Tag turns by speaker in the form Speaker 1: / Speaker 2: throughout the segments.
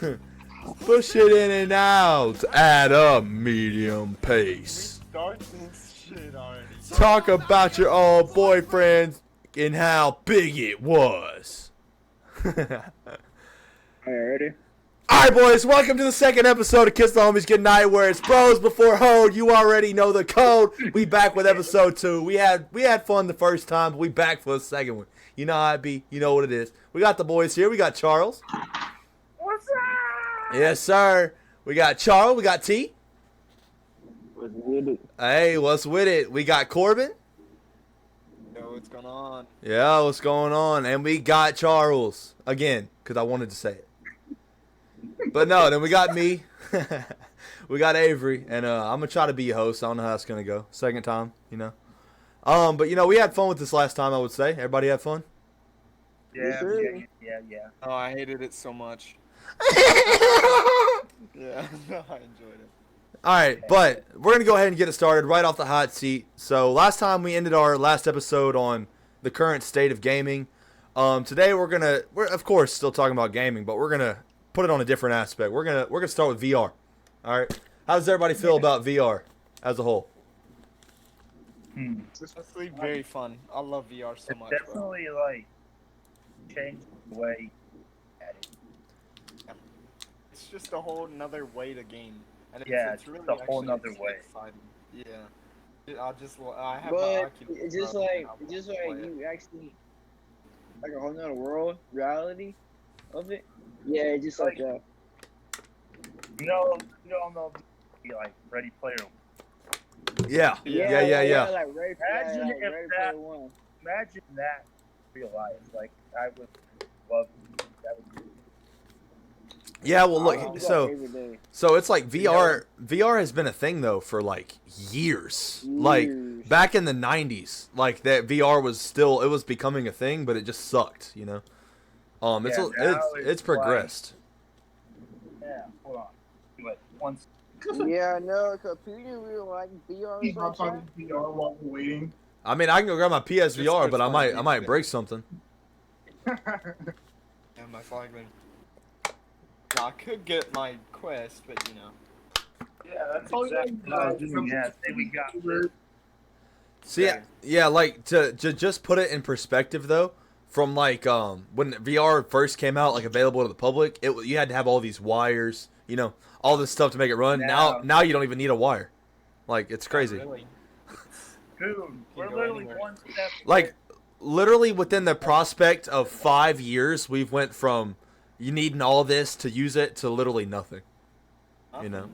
Speaker 1: Push it in and out at a medium pace.
Speaker 2: Start this shit already.
Speaker 1: Talk about your old boyfriend and how big it was.
Speaker 3: Alrighty.
Speaker 1: Alright, boys, welcome to the second episode of Kiss the Homies Goodnight, where it's bros before hoed. You already know the code. We back with episode 2. We had fun the first time, but we back for the second one. You know how it be. You know what it is. We got the boys here. We got Charles.
Speaker 3: What's up?
Speaker 1: Yes, sir. We got Charles. We got T.
Speaker 3: What's with it?
Speaker 1: Hey, what's with it? We got Corbin.
Speaker 2: Yo, what's going on?
Speaker 1: Yeah, what's going on? And we got Charles again, because I wanted to say it. But no, then we got me. We got Avery, and I'm gonna try to be a host. I don't know how that's gonna go. Second time, you know. But you know, we had fun with this last time. I would say everybody had fun.
Speaker 3: Yeah.
Speaker 2: Oh, I hated it so much. Yeah, no, I enjoyed it.
Speaker 1: All right, but we're gonna go ahead and get it started right off the hot seat. So last time we ended our last episode on the current state of gaming. Today we're of course still talking about gaming, but we're gonna put it on a different aspect. We're gonna start with VR. All right, how does everybody feel about VR as a whole?
Speaker 2: It's honestly very fun. I love VR so much.
Speaker 3: Definitely like changed the way at it.
Speaker 2: It's just a whole nother way to game. And
Speaker 3: It's
Speaker 2: really
Speaker 3: a whole
Speaker 2: actually
Speaker 3: nother way.
Speaker 2: exciting. Yeah. I have my
Speaker 4: But
Speaker 2: Oculus.
Speaker 4: it's just
Speaker 2: Bro,
Speaker 4: like
Speaker 2: and I want to play it.
Speaker 4: you actually like a whole nother world reality of it. Yeah, just like that.
Speaker 3: You know, be like Ready Player.
Speaker 1: Yeah.
Speaker 4: Like Ready
Speaker 3: Imagine if
Speaker 4: Player
Speaker 3: that-
Speaker 4: One.
Speaker 3: Imagine that in real life. Like I would love that. Would
Speaker 1: Yeah, well,
Speaker 4: I do
Speaker 1: look,
Speaker 4: that
Speaker 1: so
Speaker 4: every day.
Speaker 1: it's like VR. VR has been a thing though for like years. Like
Speaker 4: Years.
Speaker 1: back in the '90s, like that VR was becoming a thing, but it just sucked, you know. It's
Speaker 3: Yeah, now
Speaker 1: it's
Speaker 3: it's
Speaker 1: progressed.
Speaker 3: yeah, hold on. Wait, once.
Speaker 4: Yeah, no, cause people really like VR.
Speaker 5: Keep
Speaker 4: so
Speaker 5: on talking VR while we're waiting.
Speaker 1: I mean, I can go grab my PSVR,
Speaker 2: Just
Speaker 1: but I
Speaker 2: for
Speaker 1: might
Speaker 2: fun.
Speaker 1: break something.
Speaker 2: And my flagman. I could get my quest, but you know.
Speaker 3: Yeah, that's
Speaker 5: Oh, yeah,
Speaker 3: exactly what I was doing. Yeah, say we got this.
Speaker 1: See, yeah, like to just put it in perspective though, from like when VR first came out, like available to the public, you had to have all these wires, you know, all this stuff to make it run. Now you don't even need a wire. Like it's crazy.
Speaker 2: Really.
Speaker 3: Dude, we're
Speaker 2: go
Speaker 3: literally
Speaker 2: anywhere.
Speaker 3: one step.
Speaker 1: Like literally within the prospect of 5 years, we've went from you needing all this to use it to literally nothing. You know.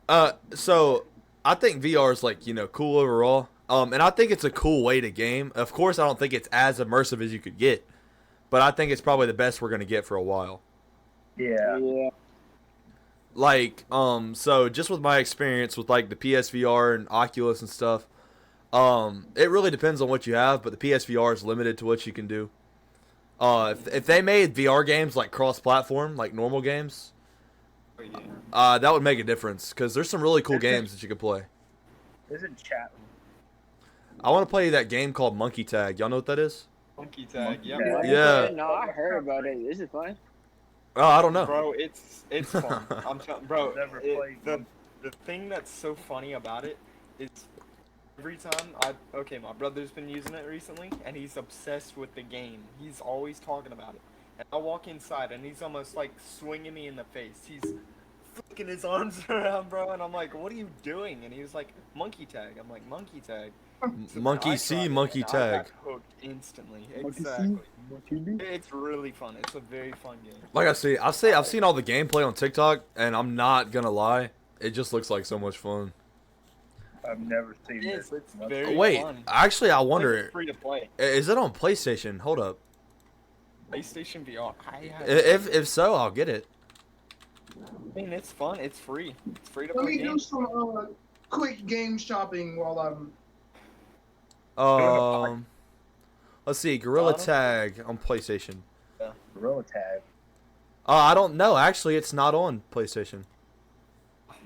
Speaker 2: Yeah.
Speaker 1: So I think VR is like, you know, cool overall. And I think it's a cool way to game. Of course, I don't think it's as immersive as you could get, but I think it's probably the best we're gonna get for a while.
Speaker 3: Yeah.
Speaker 4: Yeah.
Speaker 1: Like, so just with my experience with like the PSVR and Oculus and stuff, it really depends on what you have, but the PSVR is limited to what you can do. If they made VR games like cross-platform, like normal games,
Speaker 2: Oh, yeah.
Speaker 1: that would make a difference because there's some really cool games that you could play.
Speaker 3: Isn't chat?
Speaker 1: I want to play that game called Monkey Tag. Y'all know what that is?
Speaker 2: Monkey tag. Yep.
Speaker 3: Tag.
Speaker 1: Yeah.
Speaker 4: No, I heard about it. This is fun.
Speaker 1: Oh, I don't know.
Speaker 2: Bro, it's fun. I'm telling, bro.
Speaker 3: Never played
Speaker 2: The thing that's so funny about it is every time my brother's been using it recently, and he's obsessed with the game. He's always talking about it. And I walk inside, and he's almost like swinging me in the face. He's flicking his arms around, bro, and I'm like, "What are you doing?" And he was like, "Monkey tag." I'm like, "Monkey tag." So
Speaker 1: Monkey
Speaker 2: I
Speaker 1: see,
Speaker 2: tried it,
Speaker 1: monkey
Speaker 2: and I
Speaker 1: tag.
Speaker 2: got hooked instantly.
Speaker 4: Monkey
Speaker 2: Exactly.
Speaker 4: see?
Speaker 2: It's really fun. It's a very fun game.
Speaker 1: Like I've seen all the gameplay on TikTok, and I'm not gonna lie, it just looks like so much fun.
Speaker 3: I've never seen
Speaker 2: It is.
Speaker 3: this.
Speaker 2: It's very
Speaker 1: Wait,
Speaker 2: fun.
Speaker 1: actually, I
Speaker 2: It's
Speaker 1: wonder,
Speaker 2: free to play.
Speaker 1: is it on PlayStation? Hold up.
Speaker 2: PlayStation VR.
Speaker 1: If so, I'll get it.
Speaker 2: I mean, it's fun. It's free. It's free to
Speaker 5: Let
Speaker 2: play
Speaker 5: me do
Speaker 2: games.
Speaker 5: some quick game shopping while I'm.
Speaker 1: Let's see, Gorilla
Speaker 2: Bottom?
Speaker 1: Tag on PlayStation.
Speaker 3: Gorilla Tag.
Speaker 1: I don't know. Actually, it's not on PlayStation.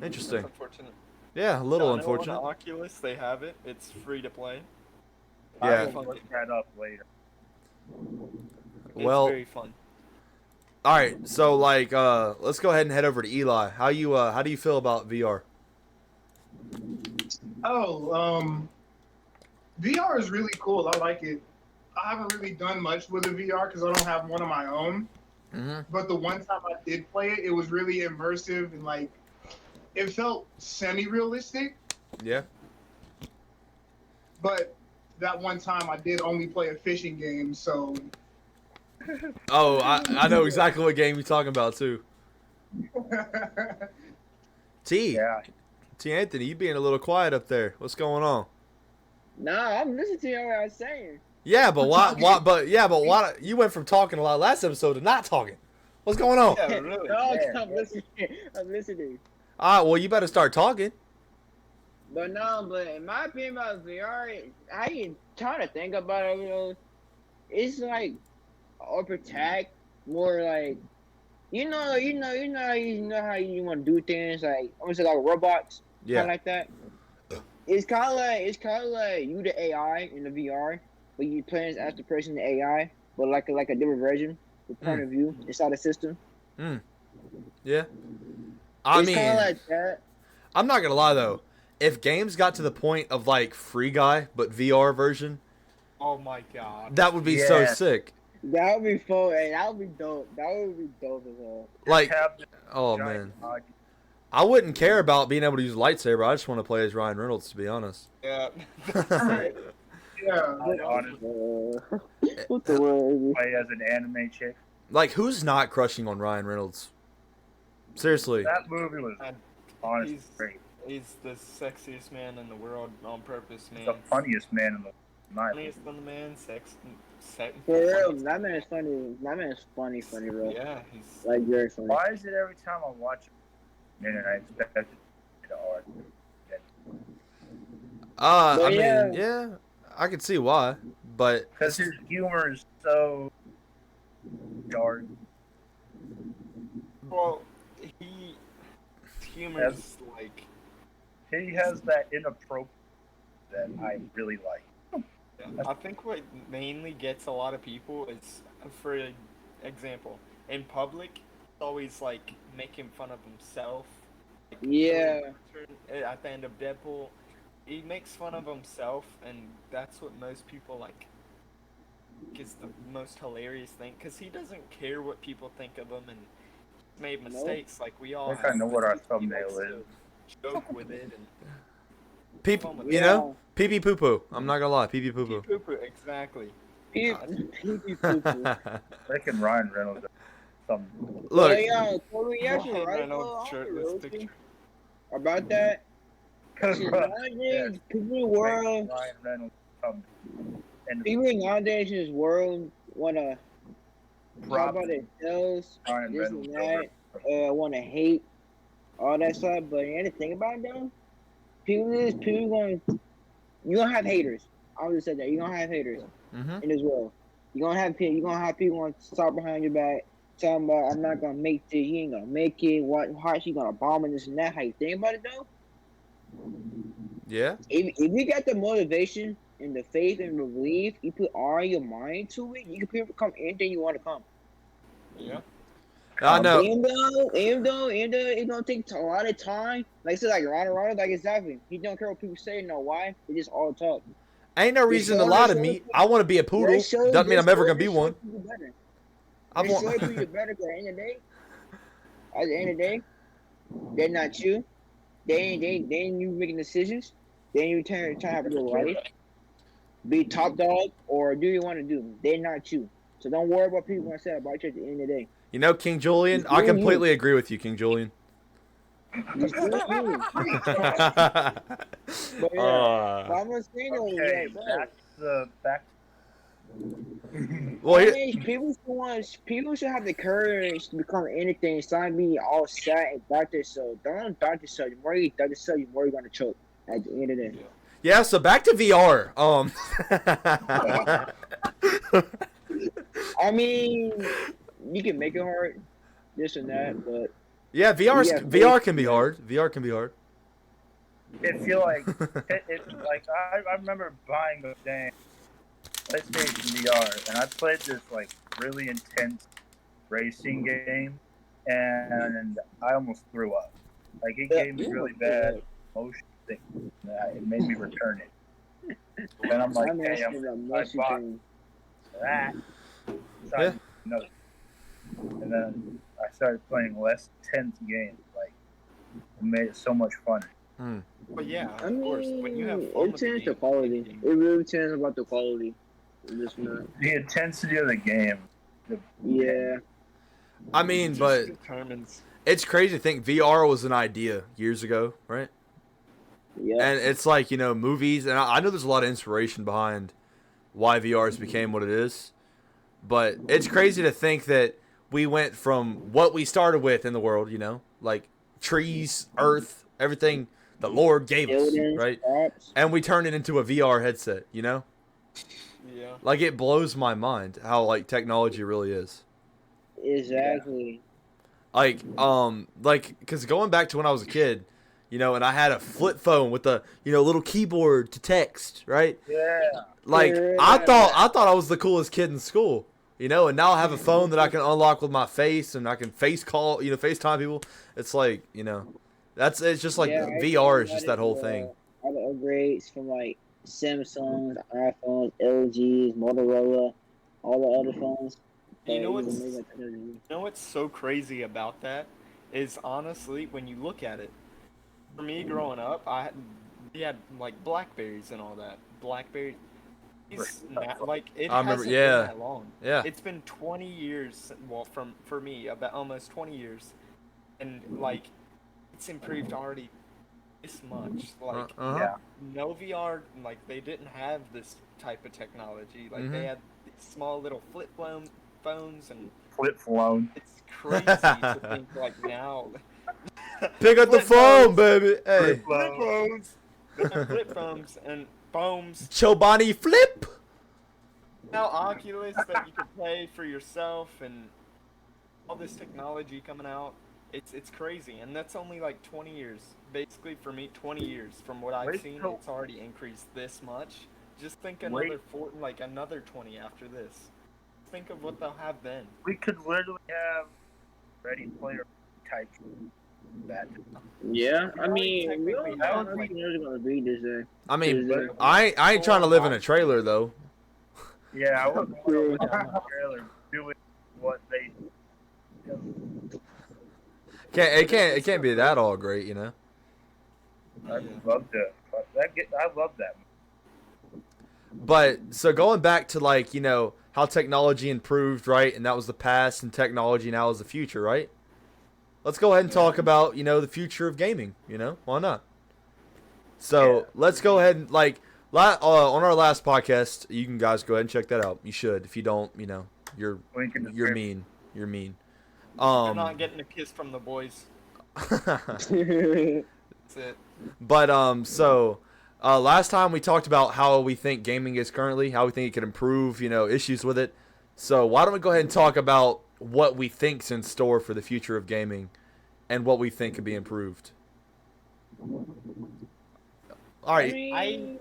Speaker 1: Interesting.
Speaker 2: That's unfortunate.
Speaker 1: Yeah, a little
Speaker 2: I know
Speaker 1: unfortunate.
Speaker 2: On Oculus, they have it. It's free to play.
Speaker 1: Yeah.
Speaker 3: I will look that up later.
Speaker 2: It's
Speaker 1: Well,
Speaker 2: very fun.
Speaker 1: All right, so like, let's go ahead and head over to Eli. How do you feel about VR?
Speaker 5: Oh, VR is really cool. I like it. I haven't really done much with the VR because I don't have one of my own.
Speaker 1: Mm-hmm.
Speaker 5: But the one time I did play it, it was really immersive and like it felt semi-realistic.
Speaker 1: Yeah.
Speaker 5: But that one time I did only play a fishing game, so
Speaker 1: Oh, I know exactly what game you're talking about too. T
Speaker 3: Yeah.
Speaker 1: T Anthony, you being a little quiet up there. What's going on?
Speaker 4: Nah, I'm listening to you what I was saying.
Speaker 1: Yeah, but why? But why? You went from talking a lot last episode to not talking. What's going on?
Speaker 2: Yeah, really.
Speaker 4: No,
Speaker 3: Yeah.
Speaker 4: I'm listening. I'm listening.
Speaker 1: All right, well, you better start talking.
Speaker 4: But no, but in my opinion about VR, I ain't trying to think about it. You know, it's like or protect more like you know how you want to do things like almost like robots,
Speaker 1: Yeah.
Speaker 4: kind of like that. It's kind of like you the AI in the VR, but you playing as the person the AI, but like a different version, the point of view inside the system.
Speaker 1: Yeah. I
Speaker 4: It's kind
Speaker 1: mean,
Speaker 4: of like that.
Speaker 1: I'm not gonna lie though. If games got to the point of like Free Guy but VR version,
Speaker 2: Oh my god.
Speaker 1: that would be so
Speaker 3: Yeah.
Speaker 1: sick.
Speaker 4: That would be fun. Hey, that would be dope. That would be dope as hell.
Speaker 1: Like,
Speaker 3: Have the
Speaker 1: oh
Speaker 3: giant
Speaker 1: man,
Speaker 3: dog.
Speaker 1: I wouldn't care about being able to use a lightsaber. I just want to play as Ryan Reynolds, to be honest.
Speaker 2: Yeah.
Speaker 5: yeah.
Speaker 3: I honestly
Speaker 4: What the word?
Speaker 3: play as an anime chick.
Speaker 1: Like, who's not crushing on Ryan Reynolds? Seriously.
Speaker 3: That movie was
Speaker 2: And
Speaker 3: honestly
Speaker 2: he's-
Speaker 3: great.
Speaker 2: He's the sexiest man in the world on purpose, man.
Speaker 3: The funniest man in the my
Speaker 2: Funniest in the man, sex.
Speaker 4: For real, that man is funny. That man is funny, bro.
Speaker 2: Yeah, he's.
Speaker 4: Like very funny.
Speaker 3: Why is it every time I watch it, and I expect it to hard?
Speaker 1: I
Speaker 4: But
Speaker 1: mean, yeah, I can see why, but
Speaker 3: Because his humor is so dark.
Speaker 2: Well, his humor's like.
Speaker 3: He has that inappropriate that I really like.
Speaker 2: I think what mainly gets a lot of people is, for example, in public, he's always like making fun of himself. Like,
Speaker 4: Yeah.
Speaker 2: At the end of Deadpool, he makes fun of himself, and that's what most people like. Is the most hilarious thing because he doesn't care what people think of him, and he's made mistakes like we all.
Speaker 3: I think I know what our
Speaker 2: He
Speaker 3: thumbnail
Speaker 2: likes
Speaker 3: is.
Speaker 2: to joke with it and.
Speaker 1: people,
Speaker 2: fun with
Speaker 1: you
Speaker 2: it.
Speaker 1: know, pee pee poo poo. I'm not gonna lie, pee pee poo poo.
Speaker 2: Poo-poo, exactly.
Speaker 4: Pee-pee-poo-poo.
Speaker 3: Freaking Ryan Reynolds. Some
Speaker 1: Look,
Speaker 4: But yo, Toby, you actually
Speaker 2: Ryan
Speaker 4: right
Speaker 2: Reynolds
Speaker 4: though,
Speaker 2: shirtless
Speaker 4: honestly,
Speaker 2: picture.
Speaker 4: about that.
Speaker 3: because
Speaker 4: Shit, nowadays, people in the world,
Speaker 3: Ryan Reynolds come and
Speaker 4: people nowadays in this world wanna talk
Speaker 3: prop
Speaker 4: about themselves,
Speaker 3: Ryan
Speaker 4: this and
Speaker 3: Reynolds
Speaker 4: that,
Speaker 3: over.
Speaker 4: wanna hate all that stuff. But you have to think about it though. People gonna you gonna have haters. I just said that you gonna have haters
Speaker 1: Mhm.
Speaker 4: in this world. You gonna have people gonna talk behind your back, talking about I'm not gonna make this. You ain't gonna make it. How she gonna bomb and this and that? How you think about it though?
Speaker 1: yeah,
Speaker 4: If you got the motivation and the faith and the belief, you put all your mind to it, you can become anything you want to come.
Speaker 2: Yeah.
Speaker 1: I know.
Speaker 4: Even though it's gonna take a lot of time. Like I said, like Ronald, like exactly. He don't care what people say. You know why? They just all talk.
Speaker 1: Ain't no reason to lie to me. I want to be a poodle. Doesn't mean I'm ever gonna be one. I
Speaker 4: They show
Speaker 1: want.
Speaker 4: you better. At the end of the day, they're not you. They ain't you making decisions. They ain't you trying to have a good life. Be top dog or do you want to do? They're not you. So don't worry about people gonna say about you at the end of the day.
Speaker 1: You know, King Julien, I completely agree with you, King Julien.
Speaker 4: Just do you. But yeah, but I'm gonna say though,
Speaker 3: Okay,
Speaker 4: that,
Speaker 3: back.
Speaker 1: Well, here,
Speaker 4: people should have the courage to become anything. Stop being all sad and doubt yourself. Don't doubt yourself. The more you doubt yourself, the more you're gonna choke at the end of the day.
Speaker 1: yeah. So back to VR.
Speaker 4: I mean, you can make it hard, this and that, but
Speaker 1: Yeah,
Speaker 4: Yeah,
Speaker 1: VR can be hard. VR can be hard.
Speaker 3: It feel like it's like I remember buying the dang PlayStation VR and I played this like really intense racing game, and I almost threw up. Like it gave me really bad motion sickness. It made me return it. And I'm like, damn, I bought that. So I
Speaker 1: Yeah.
Speaker 3: another. And then I started playing less tense games. Like it made it so much fun.
Speaker 2: But yeah,
Speaker 4: I
Speaker 2: of course, when you have
Speaker 4: mean,
Speaker 2: fun
Speaker 4: it
Speaker 2: with the
Speaker 4: tends to
Speaker 2: game,
Speaker 4: quality. It really tends about the quality. Just not.
Speaker 3: The intensity of the game.
Speaker 4: Yeah.
Speaker 1: I mean,
Speaker 2: just
Speaker 1: but
Speaker 2: determines.
Speaker 1: it's crazy to think VR was an idea years ago, right?
Speaker 4: Yeah.
Speaker 1: And it's like, movies, and I know there's a lot of inspiration behind why VR has became what it is. But it's crazy to think that we went from what we started with in the world, like trees, earth, everything the Lord gave us,
Speaker 4: Buildings,
Speaker 1: right?
Speaker 4: props.
Speaker 1: And we turned it into a VR headset,
Speaker 2: Yeah.
Speaker 1: Like, it blows my mind how, like, technology really is.
Speaker 4: Exactly.
Speaker 1: Because going back to when I was a kid, and I had a flip phone with a, little keyboard to text, right?
Speaker 3: Yeah.
Speaker 1: Like,
Speaker 4: Yeah.
Speaker 1: I thought I was the coolest kid in school, and now I have a phone that I can unlock with my face, and I can FaceTime people. It's like, it's just like VR is just that whole thing.
Speaker 4: All the upgrades from like Samsung, iPhones, LGs, Motorola, all the other phones.
Speaker 2: You know
Speaker 4: It's
Speaker 2: what's
Speaker 4: amazing technology.
Speaker 2: You know what's so crazy about that is honestly when you look at it. For me growing up, we had like Blackberries and all that. Blackberry, like it
Speaker 1: I remember,
Speaker 2: hasn't
Speaker 1: yeah.
Speaker 2: been that long.
Speaker 1: Yeah.
Speaker 2: It's been 20 years. Well, for me, about almost 20 years, and like it's improved already this much. Like
Speaker 3: Yeah.
Speaker 2: no VR, like they didn't have this type of technology. Like they had these small little flip phones and.
Speaker 3: Flip phone.
Speaker 2: It's crazy to think like now.
Speaker 1: Pick up the
Speaker 2: Flip
Speaker 1: phone,
Speaker 2: phones.
Speaker 1: baby. Hey.
Speaker 2: Flip phones. They have flip phones and phones.
Speaker 1: Chobani flip.
Speaker 2: Now Oculus that you can play for yourself and all this technology coming out. It's crazy, and that's only like 20 years. Basically, for me, 20 years from what I've seen, it's already increased this much. Just think another another 20 after this. Think of what they'll have then.
Speaker 3: We could literally have Ready Player type that.
Speaker 4: Yeah, I mean, we
Speaker 2: technically
Speaker 4: don't know
Speaker 2: have,
Speaker 4: how
Speaker 2: like-
Speaker 4: many years gonna be this day.
Speaker 1: I mean,
Speaker 4: Is it-
Speaker 1: I ain't trying to live in a trailer though.
Speaker 3: Yeah, I would want to look at the trailer doing what they.
Speaker 1: It can't be that all great,
Speaker 3: I love that. I love that.
Speaker 1: But so going back to like, how technology improved, right? And that was the past, and technology now is the future, right? Let's go ahead and talk about, the future of gaming, Why not? So, let's go ahead and like on our last podcast, you can guys go ahead and check that out. You should. If you don't, you're mean. You're mean.
Speaker 2: You're not getting a kiss from the boys. That's it.
Speaker 1: But so last time we talked about how we think gaming is currently, how we think it could improve, issues with it. So why don't we go ahead and talk about what we think's in store for the future of gaming and what we think could be improved. All right.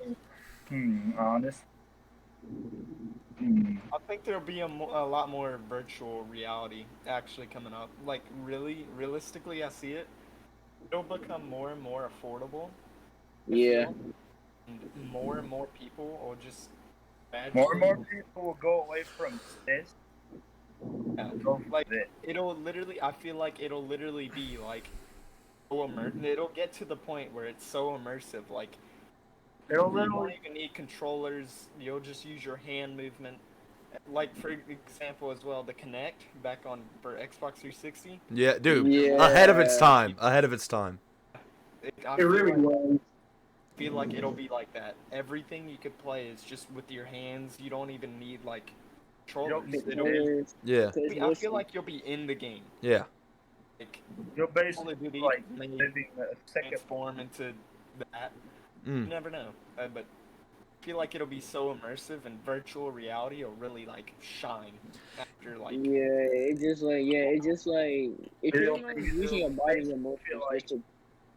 Speaker 3: Honest.
Speaker 2: I think there'll be a lot more virtual reality actually coming up. Like realistically, I see it. It'll become more and more affordable.
Speaker 4: Yeah.
Speaker 2: And more people will just.
Speaker 3: More and more people will go away from this.
Speaker 2: Yeah. Like it'll literally. I feel like it'll literally be like. So it'll get to the point where it's so immersive. Like. You don't even need controllers. You'll just use your hand movement. Like for example, as well, the Kinect back on for Xbox 360.
Speaker 1: Yeah, dude.
Speaker 4: Yeah.
Speaker 1: Ahead of its time. Ahead of its time.
Speaker 5: It really was.
Speaker 2: I feel like it'll be like that. Everything you could play is just with your hands. You don't even need like controllers.
Speaker 1: Yeah.
Speaker 2: I feel like you'll be in the game.
Speaker 1: Yeah.
Speaker 2: Like
Speaker 3: you'll basically like living a second
Speaker 2: transform into that. You never know, but I feel like it'll be so immersive, and virtual reality will really like shine after like.
Speaker 4: It's just like if you're not using your body and your motions just to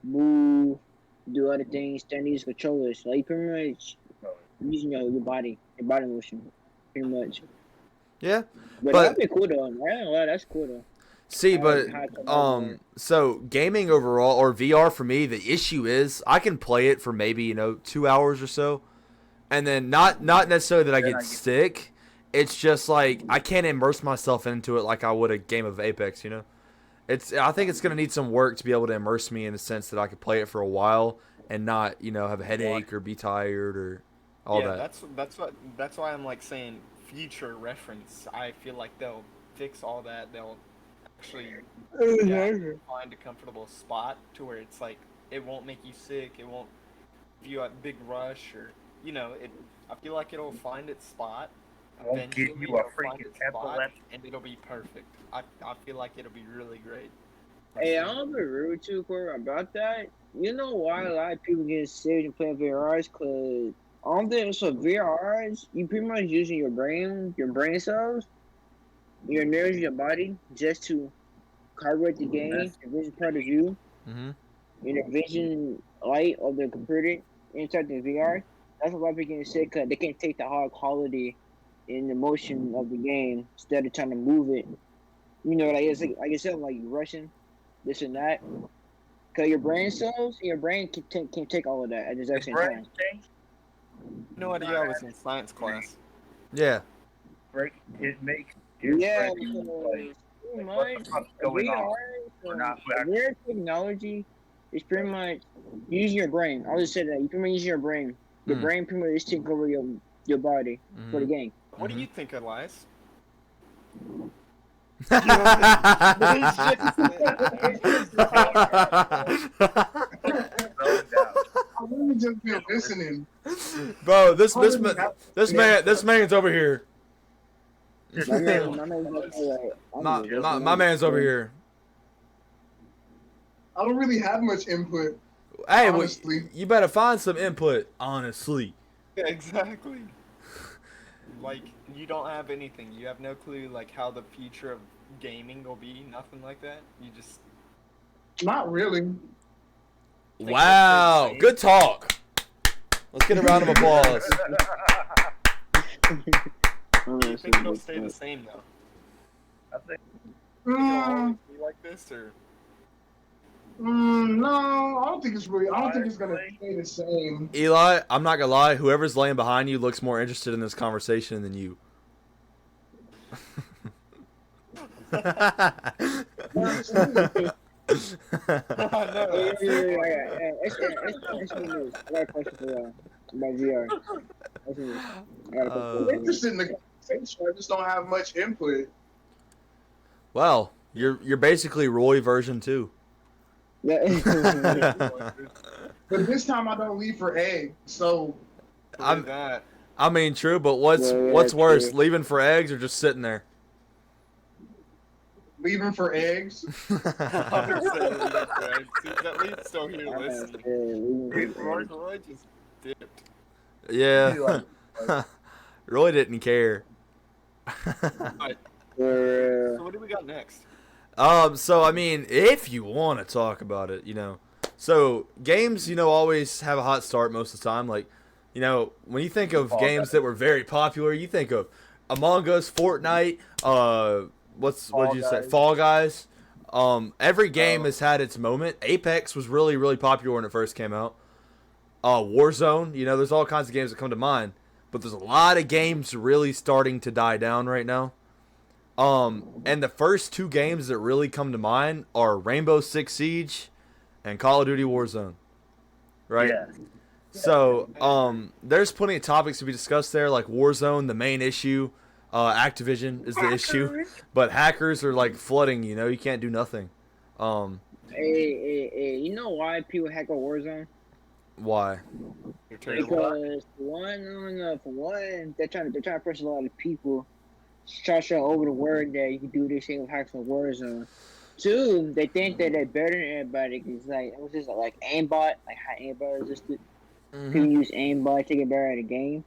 Speaker 4: move, do other things, then use controllers. Like pretty much using your body motion, pretty much.
Speaker 1: Yeah,
Speaker 4: But
Speaker 1: but
Speaker 4: that'd be cool though. I don't know, that's cool though.
Speaker 1: see,
Speaker 4: I
Speaker 1: but
Speaker 4: like high technology.
Speaker 1: so gaming overall or VR for me, the issue is I can play it for maybe 2 hours or so, and then not necessarily that I
Speaker 3: Then
Speaker 1: get
Speaker 3: I get
Speaker 1: sick. It's just like I can't immerse myself into it like I would a game of Apex. I think it's gonna need some work to be able to immerse me in the sense that I could play it for a while and not have a headache or be tired or all
Speaker 2: Yeah,
Speaker 1: that.
Speaker 2: that's why I'm like saying future reference. I feel like they'll fix all that. They'll actually find a comfortable spot to where it's like it won't make you sick. It won't give you a big rush or it. I feel like it'll find its spot.
Speaker 3: Won't give
Speaker 2: Eventually,
Speaker 3: you a
Speaker 2: it'll find
Speaker 3: freaking
Speaker 2: its spot,
Speaker 3: epilepsy.
Speaker 2: and it'll be perfect. I feel like it'll be really great.
Speaker 4: Hey, I don't be rude to Corey about that. You know why a lot of people get sick and playing VRs? Cause I don't think so. VRs, you pretty much using your brain cells, your nerves, your body, just to carburet the game. The vision part of you,
Speaker 1: Mhm.
Speaker 4: and the vision light of the computer inside the VR. That's why people getting sick. Cause they can't take the high quality in the motion of the game instead of trying to move it. Like I said, like you rushing this and that. Cause your brain cells, your brain can take all of that at the exact
Speaker 3: His
Speaker 4: same
Speaker 3: brain
Speaker 4: time.
Speaker 3: change.
Speaker 2: No idea I was in science class.
Speaker 1: Yeah.
Speaker 3: It makes his
Speaker 4: Yeah,
Speaker 3: brain like
Speaker 4: pretty
Speaker 3: what the
Speaker 4: much
Speaker 3: fuck's going on? We're not
Speaker 4: VR technology is pretty much using your brain. I'll just say that you pretty much using your brain. Your
Speaker 1: Mm.
Speaker 4: brain pretty much is taking over your body for the
Speaker 1: Mhm.
Speaker 4: game.
Speaker 2: What do you think, Elias?
Speaker 3: No doubt.
Speaker 5: I really just been listening.
Speaker 1: Bro, this
Speaker 5: I
Speaker 1: this
Speaker 5: really
Speaker 1: man
Speaker 5: have-
Speaker 1: this man's over here.
Speaker 4: My man's like,
Speaker 1: My man's over here.
Speaker 5: I don't really have much input.
Speaker 1: Hey, well,
Speaker 5: Honestly.
Speaker 1: you better find some input. Honestly.
Speaker 2: Yeah, exactly. Like, you don't have anything. You have no clue, like, how the future of gaming will be. Nothing like that. You just...
Speaker 5: Not really.
Speaker 2: Think
Speaker 1: Wow,
Speaker 2: they'll stay the
Speaker 1: good talk. Let's get a round of applause.
Speaker 2: Do you think it'll stay the same, though?
Speaker 3: I think
Speaker 2: It'll
Speaker 5: Mm,
Speaker 2: always be like this, or...
Speaker 5: no, I don't think it's gonna
Speaker 3: Honestly.
Speaker 5: stay the same.
Speaker 1: Eli, I'm not gonna lie. Whoever's laying behind you looks more interested in this conversation than you.
Speaker 2: I know.
Speaker 4: I got a question for y'all about VR.
Speaker 5: I'm interested in the conversation. I just don't have much input.
Speaker 1: Well, you're basically Roy version 2.
Speaker 5: But this time I don't leave for eggs. So
Speaker 1: I'm-
Speaker 2: that.
Speaker 1: I mean, true, but what's
Speaker 4: Yeah,
Speaker 1: what's
Speaker 4: true.
Speaker 1: worse, leaving for eggs or just sitting there?
Speaker 5: leaving for eggs.
Speaker 2: 100% He's at least still here listening. Roy just dipped.
Speaker 1: Yeah. Roy didn't care.
Speaker 2: So what do we got next?
Speaker 1: So I mean, if you want to talk about it, so games, always have a hot start most of the time. Like, when you think of
Speaker 3: Fall
Speaker 1: games
Speaker 3: Guys.
Speaker 1: that were very popular, you think of Among Us, Fortnite, what did you say?
Speaker 3: Guys.
Speaker 1: Fall Guys. Every game has had its moment. Apex was really, really popular when it first came out. Warzone, there's all kinds of games that come to mind, but there's a lot of games really starting to die down right now. And the first two games that really come to mind are Rainbow Six Siege and Call of Duty Warzone. Right?
Speaker 3: Yeah.
Speaker 1: So, there's plenty of topics to be discussed there, like Warzone, the main issue. Activision is the issue. But hackers are, like, flooding, you can't do nothing.
Speaker 4: Hey, you know why people hack a Warzone?
Speaker 1: Why?
Speaker 2: You're terrible.
Speaker 4: Because for one, they're trying to pressure a lot of people, try to show over the word that you can do this thing with hacks on Warzone. Two, they think that they're better than everybody. Cause it was just like aimbot, like how aimbot resisted. People use aimbot to get better at the game.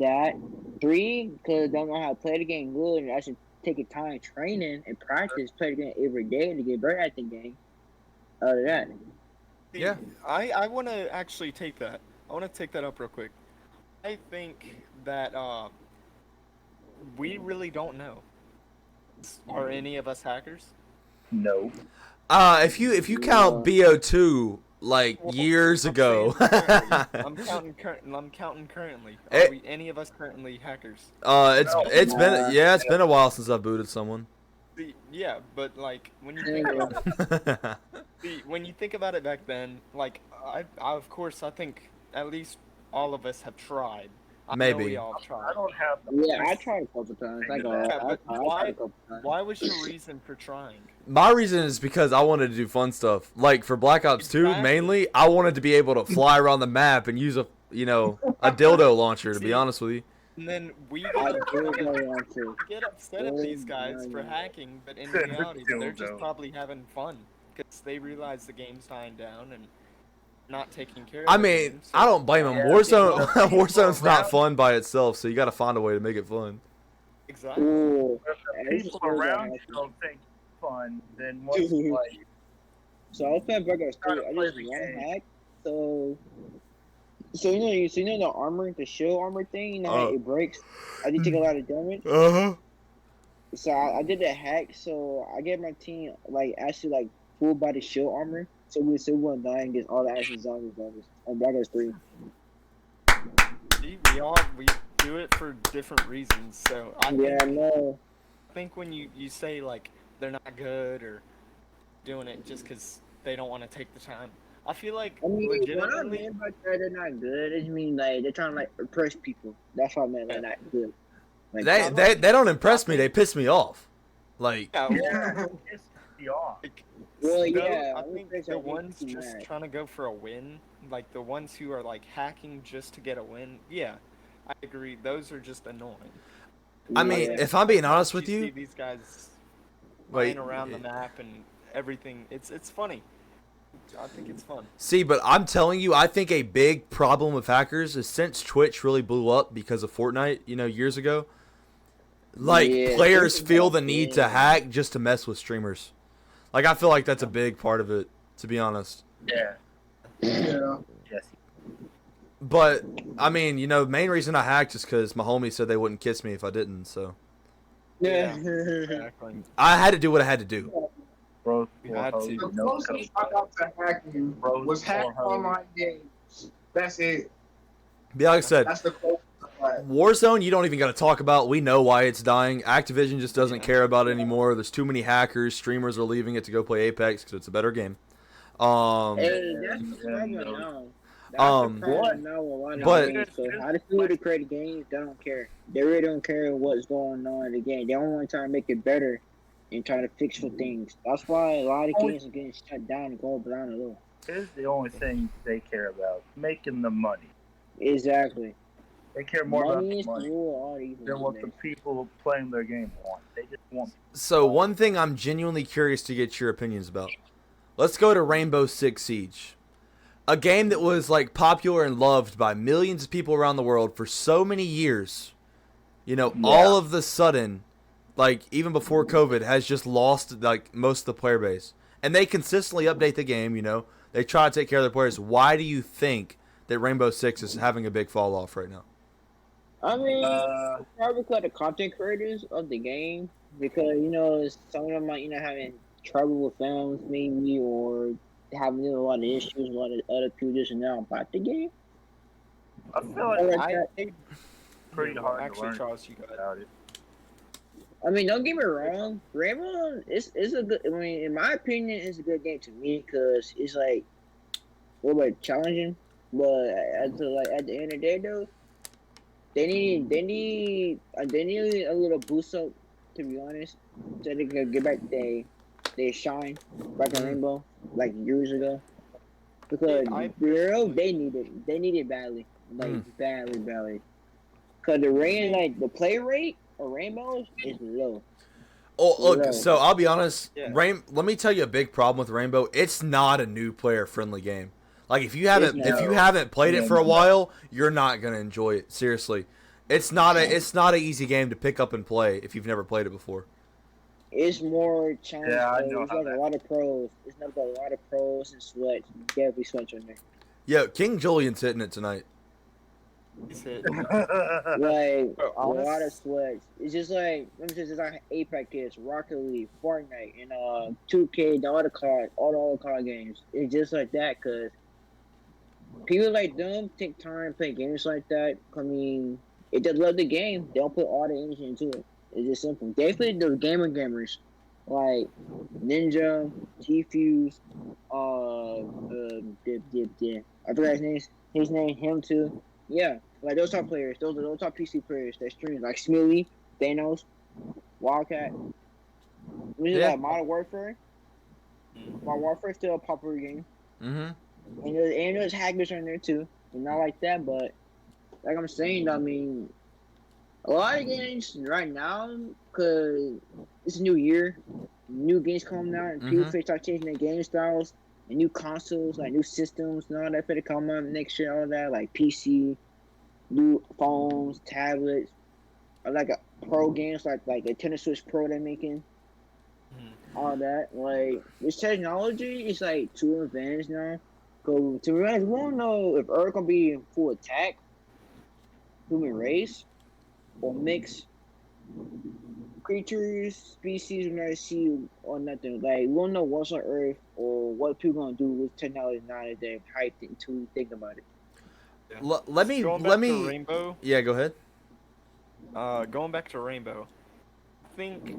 Speaker 4: That. Three, because they don't know how to play the game good and actually take your time training and practice, play the game every day to get better at the game. Other than that.
Speaker 1: Yeah.
Speaker 2: I want to actually take that. I want to take that up real quick. I think that we really don't know. Are any of us hackers?
Speaker 3: No.
Speaker 1: If you count BO2 like
Speaker 2: Well,
Speaker 1: years
Speaker 2: I'm
Speaker 1: ago.
Speaker 2: saying currently. I'm counting currently. Are we any of us currently hackers?
Speaker 1: It's been a while since I booted someone.
Speaker 2: Yeah, but like when you think about it, when you think about it back then, like I of course I think at least all of us have tried. I know
Speaker 1: Maybe.
Speaker 2: we all have tried.
Speaker 3: I don't have the
Speaker 4: Yeah, I tried a couple times. I go.
Speaker 2: Yeah, but
Speaker 4: I tried a couple times.
Speaker 2: why was your reason for trying?
Speaker 1: My reason is because I wanted to do fun stuff. Like for Black Ops 2,
Speaker 2: Exactly.
Speaker 1: mainly, I wanted to be able to fly around the map and use a dildo launcher, to be
Speaker 2: See,
Speaker 1: honest with you.
Speaker 2: And then we
Speaker 4: I
Speaker 2: get,
Speaker 4: do really want to.
Speaker 2: get upset at these guys for hacking, but in reality, they're just probably having fun because they realize the game's dying down and not taking care of
Speaker 1: I
Speaker 2: the
Speaker 1: mean,
Speaker 2: game, so-
Speaker 1: I don't blame them.
Speaker 3: Yeah,
Speaker 1: Warzone's not fun by itself, so you got to find a way to make it fun.
Speaker 2: Exactly.
Speaker 4: Ooh.
Speaker 3: If the people around you don't think it's fun, then what's the play?
Speaker 4: So I was playing Black Ops 3. I just one hack. So you know the armor, the shield armor thing. You know how it breaks. I did take a lot of damage. So I did a hack. So I gave my team actually full body shield armor. So we wouldn't die against all the actual zombies on Black Ops 3.
Speaker 2: See, we do it for different reasons. So I think when you say like they're not good or doing it just because they don't want to take the time, I feel like
Speaker 4: I mean, what I
Speaker 2: legitimately.
Speaker 4: mean by that they're not good, I mean they're trying to oppress people. That's what I meant by not good. Like,
Speaker 1: They don't impress me. They piss me off. Like,
Speaker 2: Yeah, well,
Speaker 3: Yeah, it's beyond.
Speaker 4: Well,
Speaker 2: so
Speaker 4: yeah,
Speaker 2: I
Speaker 4: I would
Speaker 2: think
Speaker 4: say so.
Speaker 2: the
Speaker 4: I think
Speaker 2: ones
Speaker 4: it's
Speaker 2: just
Speaker 4: mad.
Speaker 2: trying to go for a win, like the ones who are like hacking just to get a win, yeah, I agree. Those are just annoying.
Speaker 1: I mean,
Speaker 4: Yeah.
Speaker 1: if I'm being honest with
Speaker 2: see
Speaker 1: you,
Speaker 2: these guys
Speaker 1: Wait,
Speaker 2: flying around the map and everything. It's funny. I think it's fun.
Speaker 1: see, but I'm telling you, I think a big problem with hackers is since Twitch really blew up because of Fortnite, years ago. Like,
Speaker 4: Yeah,
Speaker 1: players
Speaker 4: Twitch is
Speaker 1: feel
Speaker 4: not
Speaker 1: the need to
Speaker 4: good.
Speaker 1: hack just to mess with streamers. Like, I feel like that's a big part of it, to be honest.
Speaker 3: Yeah.
Speaker 5: Yeah.
Speaker 3: Yes.
Speaker 1: But, I mean, main reason I hacked is because my homie said they wouldn't kiss me if I didn't, so.
Speaker 4: Yeah.
Speaker 2: Exactly.
Speaker 1: I had to do what I had to do.
Speaker 3: Bros,
Speaker 2: We had to.
Speaker 5: The
Speaker 3: no code.
Speaker 5: closest I got to hacking was hack online games. That's it.
Speaker 1: Be like I said,
Speaker 5: That's the closest I got.
Speaker 1: Warzone, you don't even got to talk about. We know why it's dying. Activision just doesn't
Speaker 2: Yeah.
Speaker 1: care about it anymore. There's too many hackers. Streamers are leaving it to go play Apex because it's a better game.
Speaker 4: Hey, that's the problem
Speaker 3: no.
Speaker 4: now. That's the
Speaker 1: But-
Speaker 4: problem now with a lot of
Speaker 1: but-
Speaker 4: games. So how the people to create games, they don't care. They really don't care what's going on in the game. They only want to try to make it better and try to fix for things. That's why a lot of games are getting shut down and going down a little.
Speaker 3: Here's the only thing they care about: making the money.
Speaker 4: Exactly.
Speaker 3: They care more about
Speaker 4: Money
Speaker 3: the
Speaker 4: is
Speaker 3: money
Speaker 4: cool, all these
Speaker 3: than what the people playing their game want. They just want.
Speaker 1: So one thing I'm genuinely curious to get your opinions about. Let's go to Rainbow Six Siege. A game that was like popular and loved by millions of people around the world for so many years. All of the sudden, like even before COVID, has just lost like most of the player base. And they consistently update the game, They try to take care of their players. Why do you think that Rainbow Six is having a big fall off right now?
Speaker 4: I mean, probably because the content creators of the game, because some of them might having trouble with films maybe, or having a lot of issues, a lot of other people just know about the game.
Speaker 3: I feel like
Speaker 4: Or
Speaker 3: it's
Speaker 4: like that.
Speaker 3: pretty hard to
Speaker 2: Actually,
Speaker 3: learn
Speaker 2: Charles, you got it.
Speaker 3: about it.
Speaker 4: I mean, don't get me wrong, Rainbow is a good. I mean, in my opinion, it's a good game to me because it's like a little bit challenging, but at the end of the day though, they need a little boost up, to be honest, so they can get back they shine back in Rainbow like years ago. Because they need it badly, badly. Cause the play rate of Rainbows is low.
Speaker 1: Oh, look,
Speaker 4: Yeah.
Speaker 1: so I'll be honest.
Speaker 2: Yeah.
Speaker 1: Let me tell you a big problem with Rainbow. It's not a new player friendly game. Like if you haven't played it for a while, you're not gonna enjoy it. Seriously, it's not a easy game to pick up and play if you've never played it before.
Speaker 4: It's more challenging.
Speaker 3: Yeah, I know
Speaker 4: It's
Speaker 3: how
Speaker 4: like
Speaker 3: that-
Speaker 4: a lot of pros. It's not about a lot of pros and sweats. Definitely sweats on there.
Speaker 1: Yeah, King Julien's hitting it tonight.
Speaker 2: He's hit.
Speaker 4: Like
Speaker 2: But
Speaker 4: a lot of
Speaker 2: honest,
Speaker 4: sweats. It's just like let me just like Apex is, Rocket League, Fortnite, and 2K, all the other card games. It's just like that, cause people like them take time to play games like that. I mean, if they love the game, they'll put all the energy into it. It's just simple. Definitely the gamers like Ninja, T Fuse, I forgot his name. His name, him too. Yeah, like those top players. Those top PC players that stream like Smeely, Thanos, Wildcat. We just
Speaker 1: Yeah.
Speaker 4: like Modern Warfare. Modern Warfare is still a popular game.
Speaker 1: Mm-hmm.
Speaker 4: And there's hackers on there too. And not like that, but like I'm saying, I mean, a lot of games right now, cause it's a new year, new games coming out, and people
Speaker 1: Mm-hmm.
Speaker 4: start changing their game styles, and new consoles, like new systems, and all that for to come out next year, all that like PC, new phones, tablets, or like a pro games like the Nintendo Switch Pro they're making, all that. Like this technology is like too advanced now. Cause to be honest, we don't know if Earth gonna be in full attack, human race, or mixed creatures, species we never see or nothing. Like we don't know what's on Earth or what people gonna do with technology nowadays. How you think to think about it?
Speaker 2: yeah.
Speaker 1: Let me
Speaker 2: Going
Speaker 1: let
Speaker 2: back to
Speaker 1: me.
Speaker 2: Rainbow.
Speaker 1: Yeah, go ahead.
Speaker 2: Going back to Rainbow. I think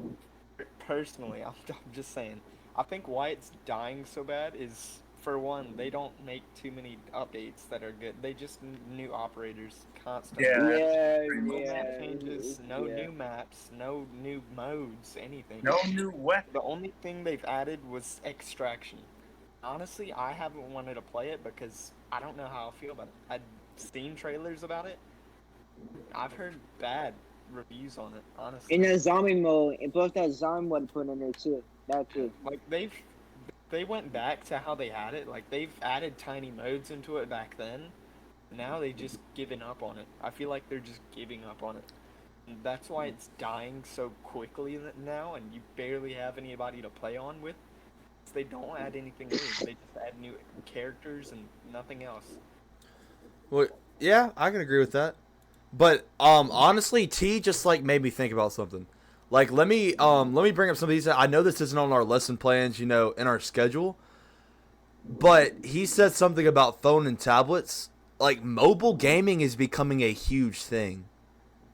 Speaker 2: personally, I'm just saying. I think why it's dying so bad is for one, they don't make too many updates that are good. They just new operators constantly.
Speaker 3: Yeah, that's
Speaker 4: Yeah,
Speaker 3: pretty
Speaker 2: No
Speaker 3: much.
Speaker 2: map
Speaker 4: yeah,
Speaker 2: changes, no
Speaker 4: yeah.
Speaker 2: new maps, no new modes, anything.
Speaker 3: No new weapon.
Speaker 2: The only thing they've added was extraction. Honestly, I haven't wanted to play it because I don't know how I feel about it. I've seen trailers about it. I've heard bad reviews on it, honestly.
Speaker 4: In that zombie mode, and plus that zombie mode put in there too. That too.
Speaker 2: Like they went back to how they had it. Like they've added tiny modes into it back then. Now they just given up on it. I feel like they're just giving up on it. And that's why it's dying so quickly now, and you barely have anybody to play on with. They don't add anything new. They just add new characters and nothing else.
Speaker 1: Well, yeah, I can agree with that. But honestly, T just like made me think about something. Like let me bring up some of these. I know this isn't on our lesson plans, in our schedule. But he said something about phone and tablets. Like mobile gaming is becoming a huge thing,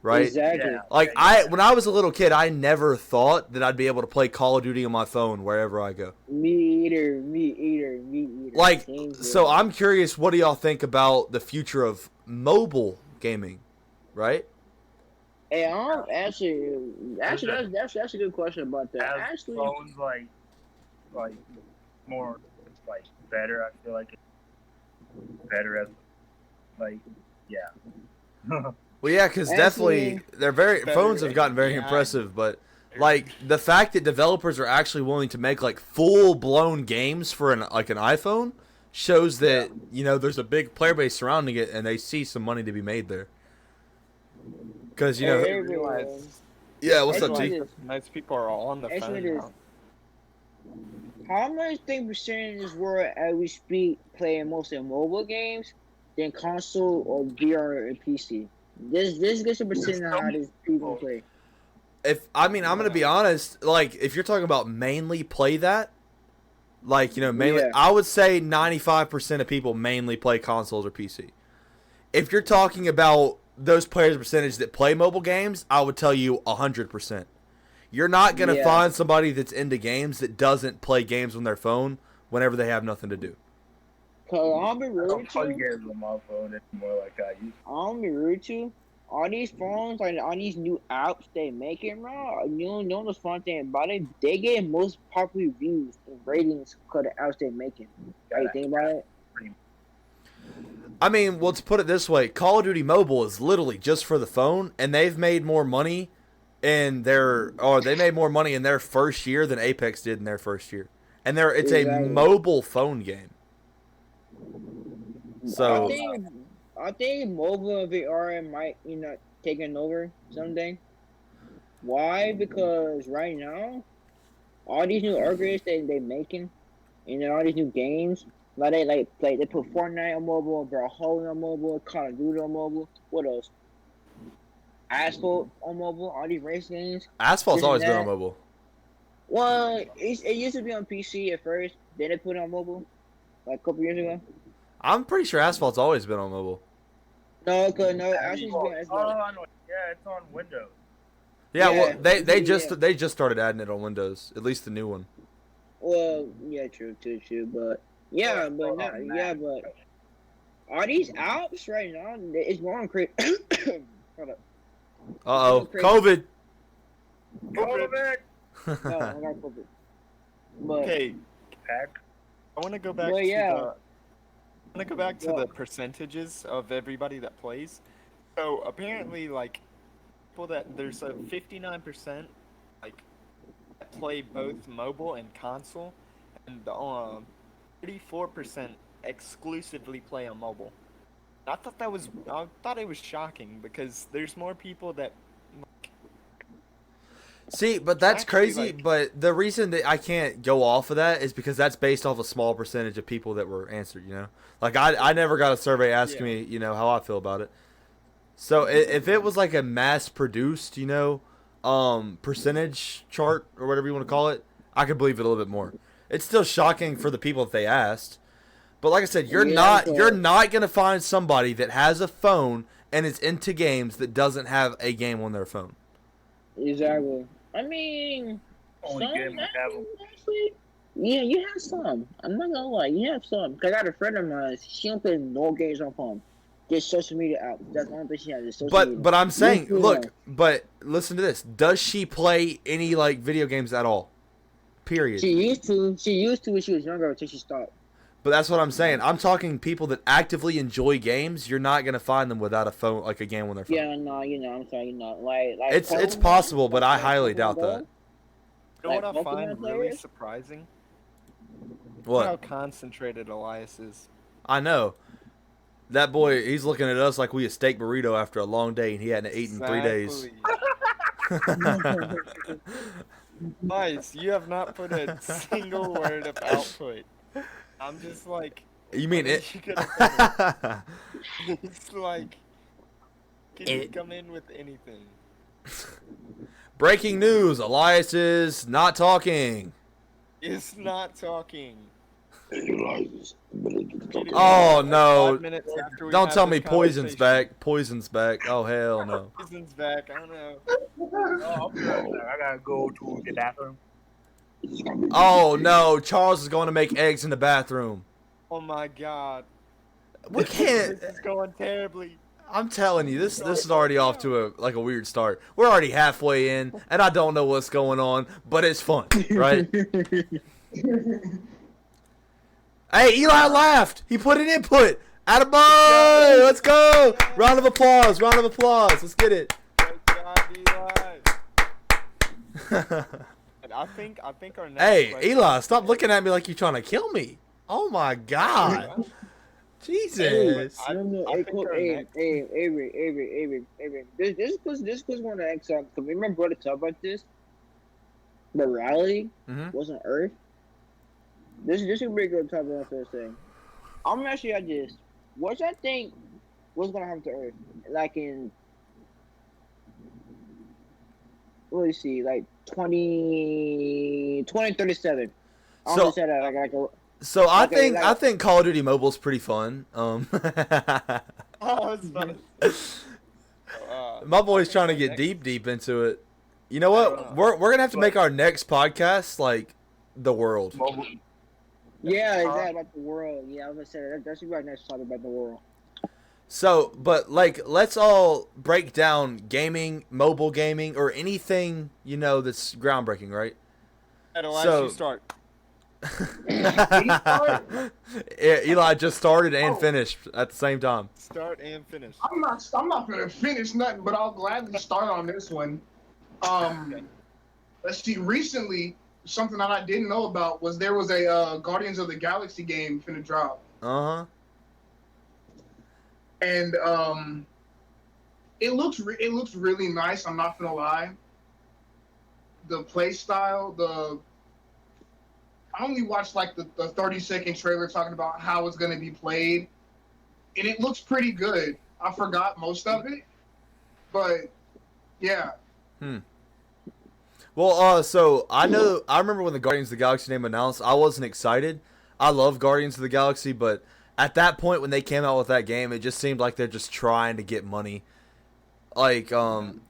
Speaker 1: right?
Speaker 4: Exactly.
Speaker 3: Yeah.
Speaker 1: Like when I was a little kid, I never thought that I'd be able to play Call of Duty on my phone wherever I go.
Speaker 4: Me either. Me either. Me either.
Speaker 1: Like,
Speaker 4: Same
Speaker 1: so
Speaker 4: here.
Speaker 1: I'm curious, what do y'all think about the future of mobile gaming, right?
Speaker 4: Hey, that's a good question about that.
Speaker 3: As
Speaker 4: Actually,
Speaker 3: phones like more like better, I feel like it's better as like yeah.
Speaker 1: Well, yeah, because
Speaker 4: Actually,
Speaker 1: definitely phones have gotten very
Speaker 2: yeah.
Speaker 1: impressive, but like the fact that developers are actually willing to make like full blown games for an iPhone shows that there's a big player base surrounding it, and they see some money to be made there. Because
Speaker 4: Hey,
Speaker 2: Realize
Speaker 1: yeah, what's up,
Speaker 4: Actually,
Speaker 1: T?
Speaker 4: this-
Speaker 2: most people are on the
Speaker 4: actually
Speaker 2: phone
Speaker 4: this-
Speaker 2: now.
Speaker 4: how much think percent in this world as we speak playing mostly mobile games than console or VR and PC? This gets a percent of how this people play.
Speaker 1: I'm gonna be honest. Like, if you're talking about mainly play that, like mainly,
Speaker 4: Yeah.
Speaker 1: I would say 95% of people mainly play consoles or PC. If you're talking about those players' percentage that play mobile games, I would tell you 100%. You're not gonna
Speaker 4: Yeah.
Speaker 1: find somebody that's into games that doesn't play games on their phone whenever they have nothing to do.
Speaker 4: Cause I'll be
Speaker 3: I
Speaker 4: rude
Speaker 3: don't play
Speaker 4: to.
Speaker 3: games on my phone anymore like I used
Speaker 4: I'll be rude to. All these phones, like all these new apps they making, bro. You know the fun thing about it? They get most popular views and ratings because the apps they making. How you think about it?
Speaker 1: I mean, well, to put it this way, Call of Duty Mobile is literally just for the phone, and they've made more money they made more money in their first year than Apex did in their first year. And it's a
Speaker 4: Exactly.
Speaker 1: mobile phone game. So
Speaker 4: I think mobile VR might taking over someday. Why? Because right now, all these new upgrades they making, and all these new games, Like they put Fortnite on mobile, Brawlhalla on mobile, Call of Duty on mobile. What else? Asphalt on mobile. All these race games.
Speaker 1: Asphalt's
Speaker 4: This and
Speaker 1: always been
Speaker 4: that.
Speaker 1: on mobile.
Speaker 4: Well, it used to be on PC at first. Then they put it on mobile, like a couple years ago.
Speaker 1: I'm pretty sure Asphalt's always been on mobile.
Speaker 4: No, actually, it's been
Speaker 3: Yeah, it's on Windows.
Speaker 1: Yeah,
Speaker 4: Yeah,
Speaker 1: well, they
Speaker 4: yeah.
Speaker 1: just started adding it on Windows, at least the new one.
Speaker 4: Well, yeah, true, but yeah, but not, yeah, but are these apps right now? It's going crazy. Hold up.
Speaker 1: Uh-oh,
Speaker 4: Crazy.
Speaker 1: COVID.
Speaker 3: COVID.
Speaker 4: No, I got COVID. But
Speaker 2: Okay,
Speaker 3: Pack.
Speaker 2: I want to go back
Speaker 4: Well, yeah.
Speaker 2: to the percentages of everybody that plays. So apparently, like, there's a 59% like that play both mobile and console, and 34% exclusively play on mobile. I thought it was shocking because there's more people that
Speaker 1: See, but that's
Speaker 2: Actually,
Speaker 1: crazy.
Speaker 2: like-
Speaker 1: But the reason that I can't go off of that is because that's based off a small percentage of people that were answered. You know, like I never got a survey asking me, you know, how I feel about it. So if it was like a mass produced, you know, percentage chart or whatever you want to call it, I could believe it a little bit more. It's still shocking for the people that they asked. But like I said, you're not gonna find somebody that has a phone and is into games that doesn't have a game on their phone.
Speaker 4: exactly. I mean,
Speaker 3: Only
Speaker 4: some
Speaker 3: game I have.
Speaker 4: actually, yeah, you have some. I'm not gonna lie, you have some. 'Cause I got a friend of mine. She don't play no games on phone. Just social media apps. That's the only thing she has. Is social media.
Speaker 1: But I'm saying,
Speaker 4: Yes,
Speaker 1: look,
Speaker 4: yeah.
Speaker 1: but listen to this. Does she play any like video games at all? Period.
Speaker 4: She used to. She used to when she was younger until she stopped.
Speaker 1: But that's what I'm saying. I'm talking people that actively enjoy games. You're not gonna find them without a phone, like a game on their phone.
Speaker 4: Yeah, no, I'm sorry, like
Speaker 1: It's
Speaker 4: Pokemon,
Speaker 1: possible, but I
Speaker 4: like
Speaker 1: highly doubt
Speaker 4: Pokemon
Speaker 1: that.
Speaker 4: Go.
Speaker 2: You know what
Speaker 4: Like
Speaker 2: I
Speaker 4: Pokemon
Speaker 2: find really
Speaker 4: players?
Speaker 2: surprising? How
Speaker 1: What?
Speaker 2: concentrated Elias is.
Speaker 1: I know. That boy, he's looking at us like we a steak burrito after a long day, and he hadn't eaten 3 days.
Speaker 2: Elias, you have not put a single word of output. I'm just like,
Speaker 1: You mean
Speaker 2: I
Speaker 1: it?
Speaker 2: wish you could've said it. It's like, can you come in with anything?
Speaker 1: Breaking news: Elias is not talking.
Speaker 2: It's not talking.
Speaker 1: Oh no!
Speaker 2: 5 minutes after we
Speaker 1: Don't
Speaker 2: have
Speaker 1: tell
Speaker 2: this
Speaker 1: me Poison's
Speaker 2: conversation.
Speaker 1: back. Poison's back. Oh hell no!
Speaker 2: Poison's back. I don't know.
Speaker 3: Oh, I'll be right back. I gotta go to the bathroom.
Speaker 1: Oh no! Charles is going to make eggs in the bathroom.
Speaker 2: Oh my god.
Speaker 1: We can't.
Speaker 2: This is going terribly.
Speaker 1: I'm telling you, this is already off to a weird start. We're already halfway in, and I don't know what's going on, but it's fun, right? Hey, Eli laughed. He put an input. Attaboy! Let's go! Round of applause. Round of applause. Let's get it.
Speaker 2: Good job, Eli. And I think our next
Speaker 1: Hey,
Speaker 2: question-
Speaker 1: Eli, stop looking at me like you're trying to kill me. Oh my God. Jesus.
Speaker 4: I don't know.
Speaker 2: I
Speaker 4: Hey,
Speaker 2: think our next-
Speaker 4: Avery. This was one of the X. Cause remember, brought it up about this. Morality
Speaker 1: Mhm.
Speaker 4: wasn't Earth. This would be a good topic on first thing. I'm gonna ask you this: what y'all think was gonna happen to Earth? Like in, what do you see? Like 2037. I'm
Speaker 1: So-
Speaker 4: gonna say that like
Speaker 1: So I
Speaker 4: Okay,
Speaker 1: think Call of Duty Mobile's pretty fun.
Speaker 2: Oh, it's funny.
Speaker 1: My boy's trying to get deep into it. You know what? We're gonna have to make our next podcast like the world.
Speaker 4: Yeah, exactly about the world. Yeah, I was gonna say that should be our next topic about the world.
Speaker 1: So, but like, let's all break down gaming, mobile gaming, or anything you know that's groundbreaking, right?
Speaker 2: Elias,
Speaker 1: So-
Speaker 2: you start.
Speaker 1: Yeah, Eli just started and finished at the same time.
Speaker 2: Start and finish.
Speaker 5: I'm not gonna finish nothing, but I'll gladly start on this one. Let's see. Recently, something that I didn't know about was there was a Guardians of the Galaxy game finna drop,
Speaker 1: Uh huh.
Speaker 5: and it looks really nice. I'm not gonna lie. The play style, I only watched like the 30-second trailer talking about how it's going to be played, and it looks pretty good. I forgot most of it, but yeah.
Speaker 1: Well, so I remember when the Guardians of the Galaxy name announced, I wasn't excited. I love Guardians of the Galaxy, but at that point when they came out with that game, it just seemed like they're just trying to get money. Like,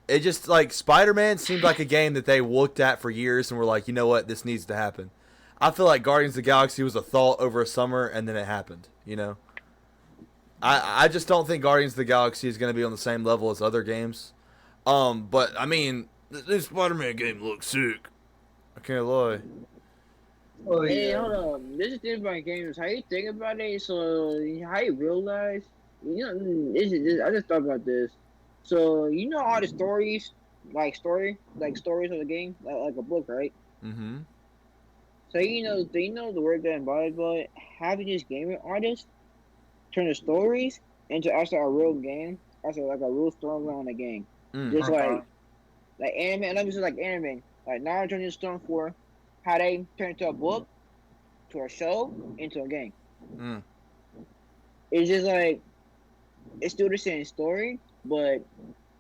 Speaker 1: it just, like, Spider-Man seemed like a game that they looked at for years and were like, you know what, this needs to happen. I feel like Guardians of the Galaxy was a thought over a summer, and then it happened, you know? I just don't think Guardians of the Galaxy is going to be on the same level as other games. But, I mean, this Spider-Man game looks sick. I can't lie.
Speaker 5: Oh,
Speaker 4: Hey,
Speaker 5: yeah.
Speaker 4: hold on. This is different about games. How you think about it? So, how you realize? I just thought about this. So, you know all the stories, stories of the game, like a book, right?
Speaker 1: Mm-hmm.
Speaker 4: So, do you know the word that embodies, but having this gaming artist turn the stories into actually a real game, also like a real storyline on a game. Just like anime, and let me say like anime, like Naruto and Stone for how they turn into a book, to a show, into a game. It's just like it's still the same story, but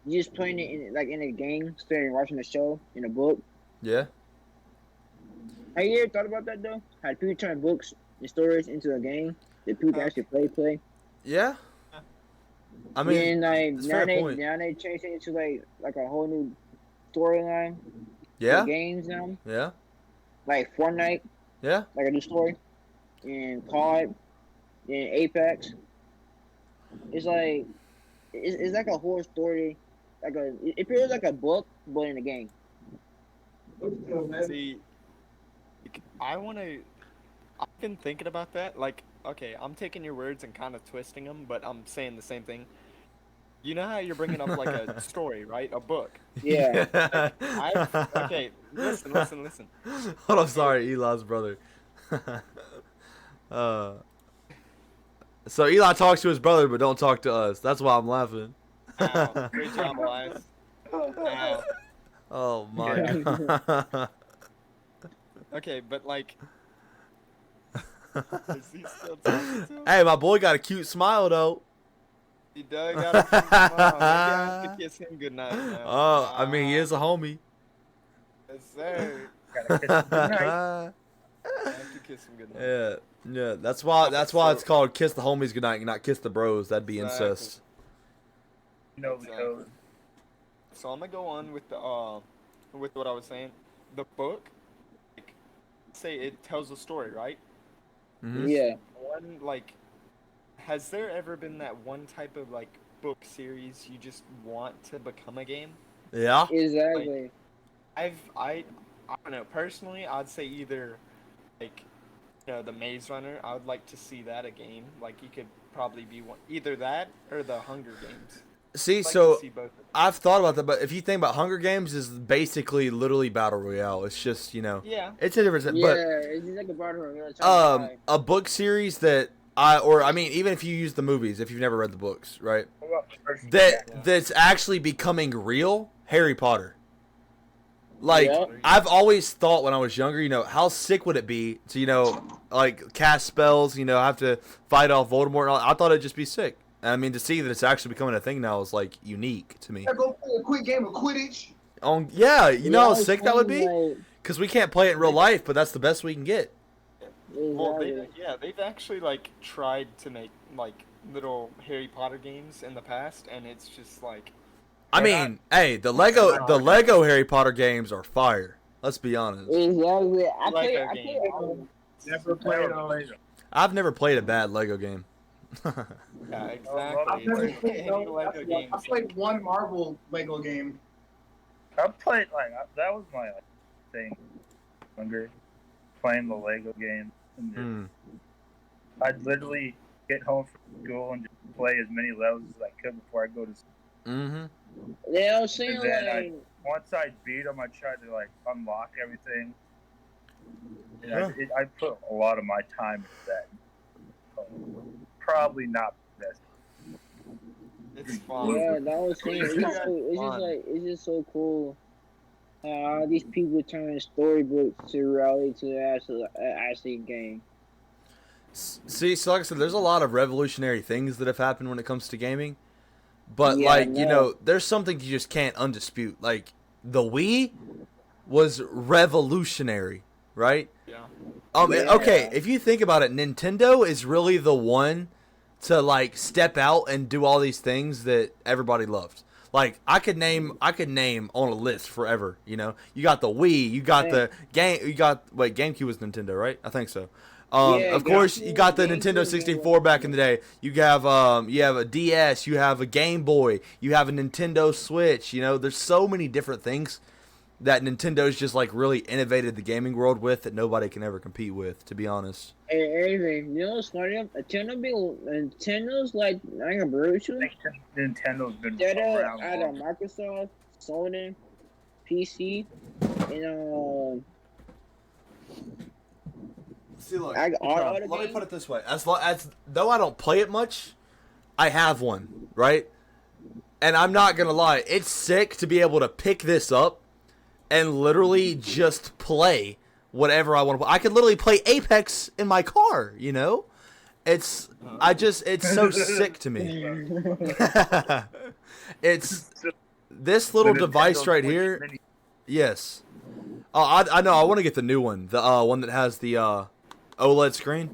Speaker 4: you just playing it in a game instead of watching the show in a book.
Speaker 1: Yeah.
Speaker 4: Have you ever thought about that though? How people turn books and stories into a game that people can actually play?
Speaker 1: Yeah. I mean,
Speaker 4: then
Speaker 1: it's a fair point.
Speaker 4: now they change it into like a whole new storyline.
Speaker 1: Yeah.
Speaker 4: For games now,
Speaker 1: Yeah.
Speaker 4: like Fortnite,
Speaker 1: Yeah.
Speaker 4: like a new story, and COD, and Apex. It's like it's like a whole story, it feels like a book but in a game.
Speaker 2: See, like, I've been thinking about that. Like, okay, I'm taking your words and kind of twisting them, but I'm saying the same thing. You know how you're bringing up like a story, right? A book.
Speaker 4: Yeah.
Speaker 2: Okay, listen.
Speaker 1: Hold on, sorry, Eli's brother. So Eli talks to his brother, but don't talk to us. That's why I'm laughing.
Speaker 2: Ow, great job, Elias. Ow.
Speaker 1: Oh my god.
Speaker 2: Okay, but like, is he still talking to him?
Speaker 1: Hey, my boy got a cute smile though.
Speaker 2: He does got a cute smile. Maybe I have to kiss him goodnight now.
Speaker 1: Oh, I mean, he is a homie.
Speaker 2: Yes, sir.
Speaker 3: Gotta kiss him goodnight.
Speaker 2: I have to kiss him goodnight.
Speaker 1: Yeah. That's why it's called Kiss the Homies Goodnight, not Kiss the Bros. That'd be
Speaker 2: Exactly.
Speaker 1: incest.
Speaker 3: You know the code.
Speaker 2: So I'm gonna go on with the with what I was saying. The book, like, say it tells a story, right?
Speaker 1: Mhm.
Speaker 4: Yeah.
Speaker 2: One like, has there ever been that one type of like book series you just want to become a game?
Speaker 1: Yeah.
Speaker 4: Exactly.
Speaker 2: I don't know. Personally, I'd say either like, the Maze Runner. I would like to see that a game. Like, you could probably be one, either that or the Hunger Games.
Speaker 1: See,
Speaker 2: I'd like
Speaker 1: so
Speaker 2: to see both of them.
Speaker 1: I've thought about that, but if you think about Hunger Games, is basically literally battle royale. It's just
Speaker 2: Yeah.
Speaker 1: it's a different.
Speaker 4: Yeah,
Speaker 1: But
Speaker 4: it's just like a battle.
Speaker 1: a book series that I mean, even if you use the movies, if you've never read the books, right? That's actually becoming real. Harry Potter. Like,
Speaker 4: Yeah.
Speaker 1: I've always thought when I was younger, how sick would it be to, like, cast spells, have to fight off Voldemort and all. I thought it'd just be sick. And I mean, to see that it's actually becoming a thing now is, like, unique to me.
Speaker 5: Yeah, go play a quick game of Quidditch.
Speaker 1: Yeah, you know how
Speaker 4: it's
Speaker 1: sick that would be?
Speaker 4: like-
Speaker 1: Because we can't play it in real life, but that's the best we can get.
Speaker 2: Well,
Speaker 4: Exactly.
Speaker 2: they've actually like tried to make like little Harry Potter games in the past, and it's just like,
Speaker 1: I mean, hey, the Lego Harry Potter games are fire. Let's be honest.
Speaker 4: Exactly. I
Speaker 2: Lego
Speaker 4: play.
Speaker 2: game.
Speaker 5: Never played
Speaker 1: I've never played a bad Lego game.
Speaker 2: yeah,
Speaker 5: I've
Speaker 2: exactly.
Speaker 5: never
Speaker 2: It's
Speaker 5: played,
Speaker 2: any Lego games.
Speaker 5: I played one Marvel Lego game.
Speaker 3: I played that was my thing. Younger, playing the Lego game. And just, I'd literally get home from school and just play as many levels as I could before I go to school.
Speaker 1: Mm-hmm.
Speaker 4: Yeah, I was saying
Speaker 3: And then
Speaker 4: like.
Speaker 3: Once I beat them, I tried to unlock everything. And
Speaker 1: Yeah.
Speaker 3: I put a lot of my time into that. Probably not the best.
Speaker 2: It's fun.
Speaker 4: Yeah, that was saying.
Speaker 2: It's
Speaker 4: It's
Speaker 2: fun.
Speaker 4: just so cool. these people turn storybooks to reality to actually a game.
Speaker 1: See, so like I said, there's a lot of revolutionary things that have happened when it comes to gaming. But,
Speaker 4: Yeah, I
Speaker 1: like, you know, there's something you just can't undispute. Like, the Wii was revolutionary, right?
Speaker 2: Yeah.
Speaker 4: Yeah.
Speaker 1: Okay, if you think about it, Nintendo is really the one to, like, step out and do all these things that everybody loved. Like, I could name on a list forever, you know? You got the Wii, you got the game, GameCube was Nintendo, right? I think so.
Speaker 4: Yeah,
Speaker 1: Of course, you got the
Speaker 4: GameCube,
Speaker 1: Nintendo 64 back in the day. You have a DS, you have a Game Boy, you have a Nintendo Switch. You know, there's so many different things that Nintendo's just like really innovated the gaming world with that nobody can ever compete with. To be honest.
Speaker 4: Hey, you know what's funny? Nintendo's like a virtual.
Speaker 3: Nintendo's been
Speaker 4: Instead
Speaker 3: around.
Speaker 4: out of Microsoft, Sony, PC, and
Speaker 1: See, look,
Speaker 4: let
Speaker 1: let me put it this way: as though I don't play it much, I have one, right? And I'm not gonna lie, it's sick to be able to pick this up and literally just play whatever I want to play. I could literally play Apex in my car, you know? It's so sick to me. It's this little device right here. Yes. Oh, I know. I want to get the new one, the one that has the OLED screen.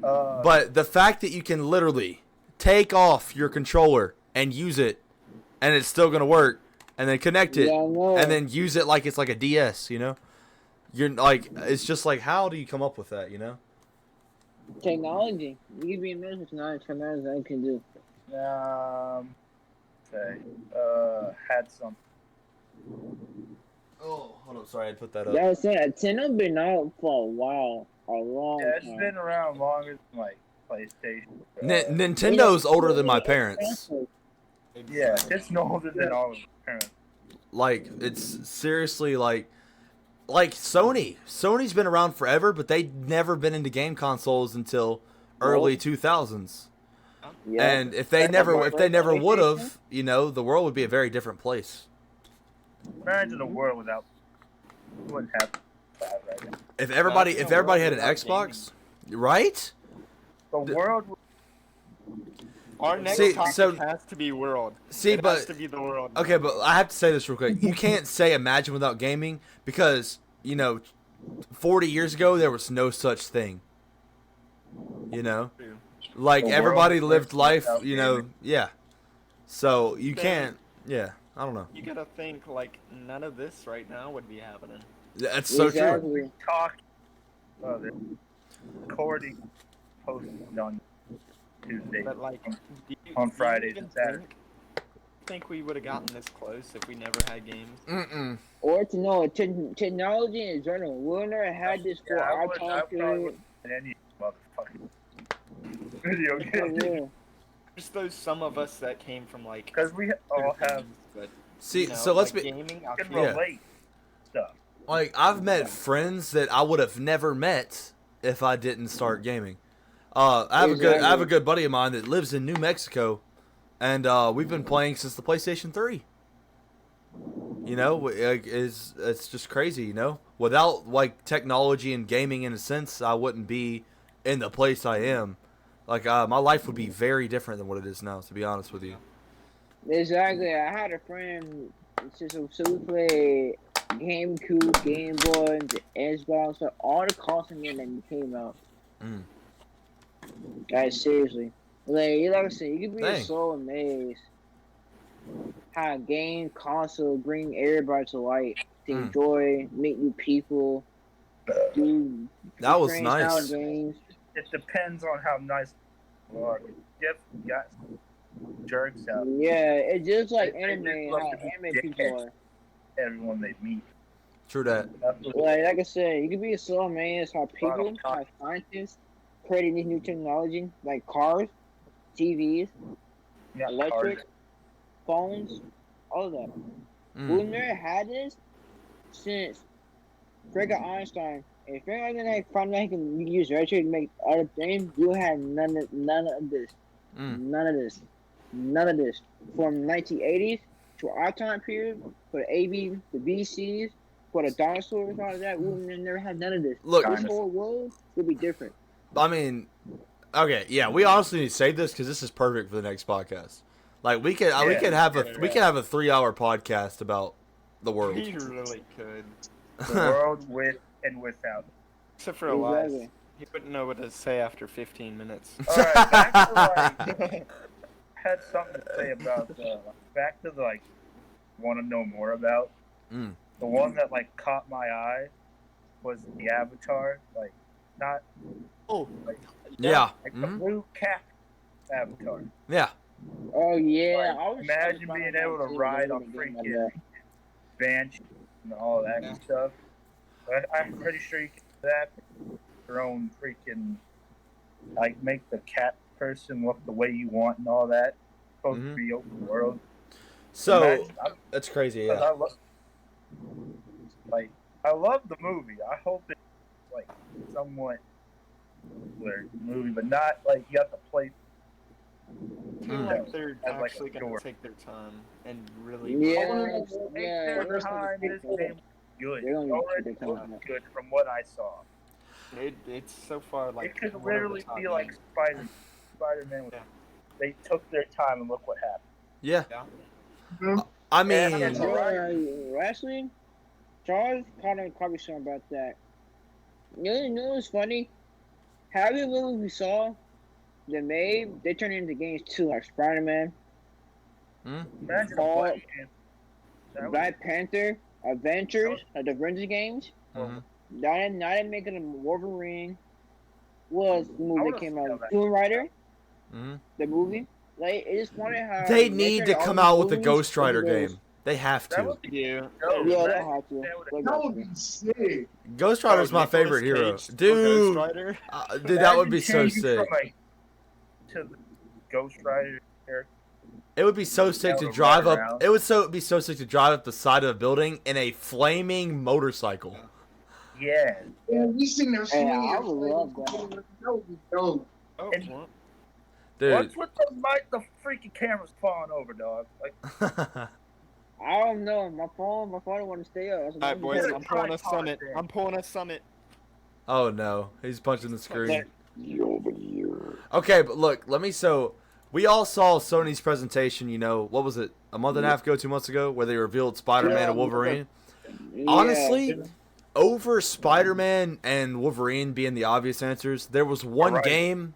Speaker 1: But the fact that you can literally take off your controller and use it, and it's still gonna work, and then connect it, and then use it like it's like a DS, you know? You're like, it's just like, how do you come up with that, you know?
Speaker 4: technology. You can be amazed with technology I can do.
Speaker 3: Had some.
Speaker 1: Oh, hold on. Sorry, I put that up.
Speaker 4: Yeah, I was saying Nintendo been out for a while, a long
Speaker 3: Yeah, it's
Speaker 4: time.
Speaker 3: been around longer than like PlayStation.
Speaker 1: Nintendo's older than my parents.
Speaker 3: Yeah, it's older than all of my parents.
Speaker 1: Like, it's seriously like Sony. Sony's been around forever, but they've never been into game consoles until early 2000s.
Speaker 4: Yeah.
Speaker 1: And if they never would have, you know, the world would be a very different place.
Speaker 3: Imagine a world without. Wouldn't happen right now.
Speaker 1: If everybody had an Xbox, right?
Speaker 3: The world.
Speaker 2: Our next
Speaker 1: See,
Speaker 2: topic
Speaker 1: so-
Speaker 2: has to be world.
Speaker 1: See,
Speaker 2: It has to be the world.
Speaker 1: Okay, but I have to say this real quick. You can't say imagine without gaming because, you know, 40 years ago there was no such thing. You know? Like,
Speaker 3: The
Speaker 1: everybody
Speaker 3: world
Speaker 1: lived
Speaker 3: was
Speaker 1: life,
Speaker 3: without
Speaker 1: you know,
Speaker 3: gaming.
Speaker 1: yeah. So, you
Speaker 2: Yeah.
Speaker 1: can't, yeah, I don't know.
Speaker 2: You gotta think like none of this right now would be happening.
Speaker 1: That's so true.
Speaker 4: Exactly.
Speaker 3: Talk. They're recording, posted on Tuesday.
Speaker 2: But like,
Speaker 3: On Fridays
Speaker 2: even
Speaker 3: and Saturdays.
Speaker 2: think we would have gotten this close if we never had games?
Speaker 1: Mm-mm.
Speaker 4: Or to know technology in general. We never had this for our
Speaker 3: I
Speaker 4: time
Speaker 3: probably
Speaker 4: period.
Speaker 3: wouldn't have any motherfucking video
Speaker 4: For
Speaker 3: game
Speaker 4: real.
Speaker 2: Just those some of us that came from like.
Speaker 3: because we all have
Speaker 2: But,
Speaker 1: See,
Speaker 2: you know,
Speaker 1: so let's
Speaker 2: like
Speaker 1: be
Speaker 2: gaming. I
Speaker 3: can
Speaker 2: feel
Speaker 1: Yeah.
Speaker 3: relate stuff.
Speaker 1: like, I've met friends that I would have never met if I didn't start gaming. I have a good buddy of mine that lives in New Mexico, and we've been playing since the PlayStation 3. You know, it's just crazy. You know, without like technology and gaming, in a sense, I wouldn't be in the place I am. Like, my life would be very different than what it is now. To be honest with you.
Speaker 4: Exactly. I had a friend. So we played GameCube, Game Boy, the Xbox, so all the console games that came out.
Speaker 1: Mm.
Speaker 4: Guys, seriously. Like I said, you could be
Speaker 1: Dang.
Speaker 4: so amazed how a game console bring everybody to light to
Speaker 1: Mm.
Speaker 4: enjoy, meet new people, do
Speaker 1: That was
Speaker 4: different style
Speaker 1: nice.
Speaker 4: games.
Speaker 3: It depends on how nice you are. Jeff got jerks out.
Speaker 4: Yeah, it's just like
Speaker 3: They
Speaker 4: anime,
Speaker 3: just love
Speaker 4: how
Speaker 3: to be
Speaker 4: anime people
Speaker 3: dickheads.
Speaker 4: are.
Speaker 3: Everyone they meet.
Speaker 1: True that.
Speaker 3: That's what
Speaker 4: Like I said, you could be so amazed how people, how scientists creating these new technology, like cars, TVs,
Speaker 3: got
Speaker 4: electric,
Speaker 3: cars.
Speaker 4: phones, all of that.
Speaker 1: Mm.
Speaker 4: We never had this since Frederick Einstein. If Frederick Einstein found out he can use electric to make other things, you had none of this.
Speaker 1: Mm.
Speaker 4: None of this. None of this. From 1980s for our time period, for the AB, the BCs, for the dinosaurs, all of that, we would never had none of this.
Speaker 1: Look,
Speaker 4: This whole world would be different.
Speaker 1: I mean, okay, yeah, we honestly need to save this because this is perfect for the next podcast. Like we could have a 3-hour podcast about the world.
Speaker 2: He really could.
Speaker 3: The world with and without.
Speaker 2: Except for Elias.
Speaker 4: Exactly.
Speaker 2: He wouldn't know what to say after 15 minutes.
Speaker 3: Alright, back to like, had something to say about back to the like, want to know more about.
Speaker 1: Mm.
Speaker 3: The one that like caught my eye was the Avatar, like not
Speaker 2: Oh,
Speaker 3: like,
Speaker 1: Yeah.
Speaker 3: like the blue cat Avatar.
Speaker 1: Yeah.
Speaker 4: Oh yeah,
Speaker 3: Like,
Speaker 4: I was
Speaker 3: imagine
Speaker 4: trying to
Speaker 3: being
Speaker 4: find
Speaker 3: able
Speaker 4: out
Speaker 3: to
Speaker 4: too,
Speaker 3: ride
Speaker 4: but
Speaker 3: on
Speaker 4: I didn't get
Speaker 3: freaking Banshee and all that
Speaker 2: Yeah.
Speaker 3: stuff. But I'm pretty sure you can do that. Your own freaking, like, make the cat person look the way you want and all that. Supposed
Speaker 1: Mhm.
Speaker 3: to be open world.
Speaker 1: So
Speaker 3: Imagine-
Speaker 1: that's crazy.
Speaker 3: I
Speaker 1: Yeah.
Speaker 3: I love the movie. I hope it's like somewhat similar movie, but not like you have to play.
Speaker 2: I feel
Speaker 1: Mm.
Speaker 2: like they're
Speaker 3: As, like,
Speaker 2: actually
Speaker 3: a
Speaker 2: going
Speaker 3: door.
Speaker 2: to take their time and really.
Speaker 4: Yeah,
Speaker 3: Take
Speaker 4: yeah.
Speaker 3: their time. This game was good.
Speaker 4: They're gonna
Speaker 3: Already
Speaker 4: take their
Speaker 3: was
Speaker 4: time.
Speaker 3: good from what I saw.
Speaker 2: It's so far like.
Speaker 3: It could
Speaker 2: one of
Speaker 3: literally
Speaker 2: the top
Speaker 3: be like
Speaker 2: games.
Speaker 3: Spider-Man.
Speaker 2: Yeah.
Speaker 3: They took their time and look what happened.
Speaker 1: Yeah.
Speaker 5: Mhm.
Speaker 1: I mean,
Speaker 3: Yeah, that's all right.
Speaker 4: Lastly, Charles caught me something about that. You know what's funny? How many movies we saw that they turned into games too, like Spider-Man,
Speaker 3: Imagine
Speaker 4: Oh,
Speaker 3: a Black Panther. That was-
Speaker 4: Black Panther, Adventures, like the Avengers games.
Speaker 1: mhm.
Speaker 4: Now they making a Wolverine. Was the movie that
Speaker 3: would've
Speaker 4: came
Speaker 3: seen
Speaker 4: out?
Speaker 3: that.
Speaker 4: Tomb Raider,
Speaker 1: Mhm.
Speaker 4: the movie. Like it's funny how
Speaker 1: They need to
Speaker 4: turned all
Speaker 1: come
Speaker 4: these
Speaker 1: out with a
Speaker 4: movies
Speaker 1: Ghost Rider
Speaker 4: into those.
Speaker 1: game. They have
Speaker 3: That
Speaker 1: to.
Speaker 3: was
Speaker 2: Yeah.
Speaker 3: dope.
Speaker 4: Yeah,
Speaker 3: Imagine
Speaker 4: they have to.
Speaker 3: that would've-
Speaker 4: They
Speaker 5: That
Speaker 4: got
Speaker 5: would
Speaker 4: to.
Speaker 5: be sick.
Speaker 1: Ghost Rider's my
Speaker 2: Nicolas
Speaker 1: favorite hero,
Speaker 2: Cage, the Ghost
Speaker 1: dude.
Speaker 2: Rider.
Speaker 1: Dude, that would be
Speaker 3: Imagine
Speaker 1: so
Speaker 3: changing
Speaker 1: sick.
Speaker 3: From, like, to the Ghost Rider character.
Speaker 1: It would be so sick to
Speaker 3: Down the
Speaker 1: drive
Speaker 3: ride
Speaker 1: up.
Speaker 3: around.
Speaker 1: It would be so sick to drive up the side of a building in a flaming motorcycle.
Speaker 3: Yeah.
Speaker 5: Yeah, we seen their
Speaker 4: Hey,
Speaker 5: swinging.
Speaker 4: I would love that.
Speaker 5: That would be dope.
Speaker 2: Oh,
Speaker 3: And-
Speaker 2: well,
Speaker 1: Dude.
Speaker 3: What's with the freaking cameras falling over, dog? Like,
Speaker 4: I don't know. My phone don't want to stay up. That's
Speaker 2: all right, boys.
Speaker 3: Better
Speaker 2: I'm pulling a
Speaker 3: tripod
Speaker 2: summit.
Speaker 3: there.
Speaker 2: I'm pulling a summit.
Speaker 1: Oh no, he's punching the screen.
Speaker 4: over here.
Speaker 1: Okay, but look, so we all saw Sony's presentation, what was it, a month and a half ago, 2 months ago, where they revealed Spider-Man
Speaker 4: Yeah,
Speaker 1: and Wolverine?
Speaker 4: Yeah.
Speaker 1: Honestly, over Spider-Man and Wolverine being the obvious answers, there was one
Speaker 3: Right.
Speaker 1: game,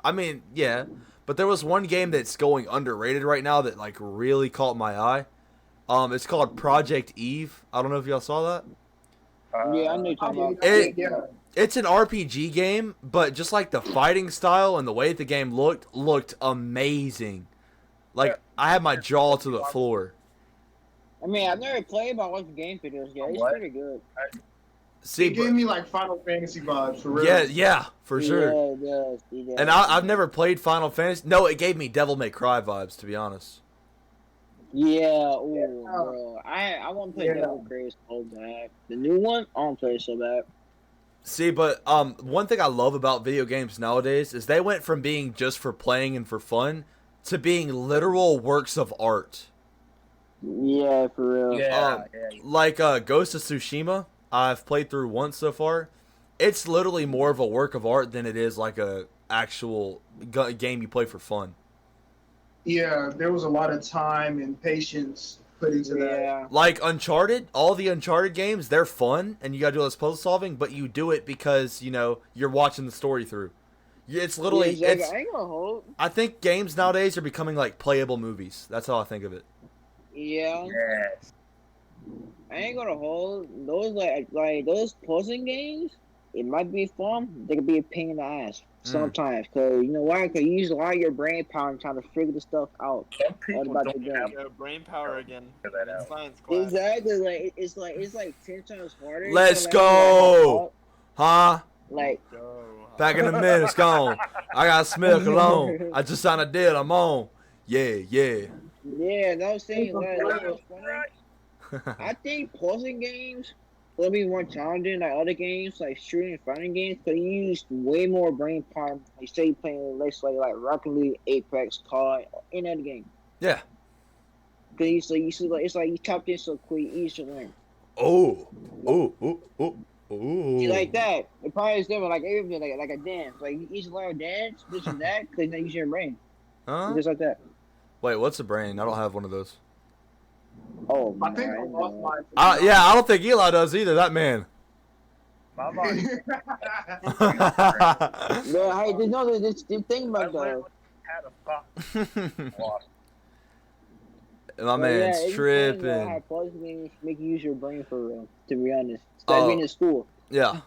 Speaker 1: I mean, yeah, but there was one game that's going underrated right now that, like, really caught my eye. It's called Project Eve. I don't know if y'all saw that.
Speaker 4: Yeah, I know you're talking about.
Speaker 5: Yeah.
Speaker 1: It's an RPG game, but just like the fighting style and the way the game looked amazing. Like, I had my jaw to the floor.
Speaker 4: I mean, I've never played, but I watched game videos. Yeah, it's
Speaker 3: What?
Speaker 4: pretty good.
Speaker 1: See,
Speaker 5: It gave me like Final Fantasy vibes for real.
Speaker 1: yeah, for sure.
Speaker 4: Yeah, it does. It does.
Speaker 1: And I've never played Final Fantasy. No, it gave me Devil May Cry vibes, to be honest.
Speaker 4: Yeah, ooh, bro. I want to play
Speaker 5: Yeah.
Speaker 4: Devil May Cry so bad. The new one, I want to play it so bad.
Speaker 1: See, but one thing I love about video games nowadays is they went from being just for playing and for fun to being literal works of art.
Speaker 4: Yeah, for real.
Speaker 3: yeah,
Speaker 1: Like Ghost of Tsushima, I've played through once so far. It's literally more of a work of art than it is like a actual game you play for fun.
Speaker 5: Yeah, there was a lot of time and patience put into that.
Speaker 4: Yeah.
Speaker 1: Like Uncharted, all the Uncharted games, they're fun and you gotta do all this puzzle solving, but you do it because, you're watching the story through. It's literally,
Speaker 4: Yeah, exactly. I ain't gonna hold.
Speaker 1: I think games nowadays are becoming like playable movies. That's how I think of it.
Speaker 4: Yeah.
Speaker 3: yes.
Speaker 4: I ain't gonna hold. Those like those puzzling games, it might be fun. They could be a pain in the ass sometimes. Cause you know why? Cause you use a lot of your brain power trying to figure the stuff out.
Speaker 3: Some people
Speaker 4: about
Speaker 3: don't
Speaker 4: the
Speaker 3: have
Speaker 2: Yo, brain power again.
Speaker 3: Figure that
Speaker 2: In
Speaker 3: out.
Speaker 2: science class.
Speaker 4: Exactly. It's like 10 times harder.
Speaker 1: Let's
Speaker 4: So, like,
Speaker 1: go! Huh?
Speaker 4: Like,
Speaker 2: Go.
Speaker 1: Back in a minute, it's gone. I got smell cologne. I just signed a deal. I'm on. Yeah.
Speaker 4: yeah, no saying like, what's funny? I think puzzling games will be more challenging like other games, like shooting and fighting games, because you use way more brain power. Like say you're playing, let's say like Rocket League, Apex, COD, any other game.
Speaker 1: Yeah.
Speaker 4: Cause you see, like it's like you chopped in so quick, you should learn.
Speaker 1: Oh, ooh.
Speaker 4: See, like that. The part is different, like everything, like a dance. Like you should learn dance, this and that, cause now you use your brain,
Speaker 1: Huh?
Speaker 4: just like that.
Speaker 1: Wait, what's a brain? I don't have one of those.
Speaker 4: Oh,
Speaker 5: I think I
Speaker 4: man.
Speaker 5: lost mine.
Speaker 1: Yeah, I don't think Eli does either. That man.
Speaker 3: My mind.
Speaker 4: No, hey, this thing
Speaker 3: I
Speaker 4: about
Speaker 3: literally
Speaker 4: though.
Speaker 3: had a thought. Lost.
Speaker 1: My
Speaker 4: Well,
Speaker 1: man's
Speaker 4: it's
Speaker 1: tripping.
Speaker 4: How plus games make you use your brain for real. To be honest,
Speaker 1: Oh.
Speaker 4: instead being in school.
Speaker 1: Yeah.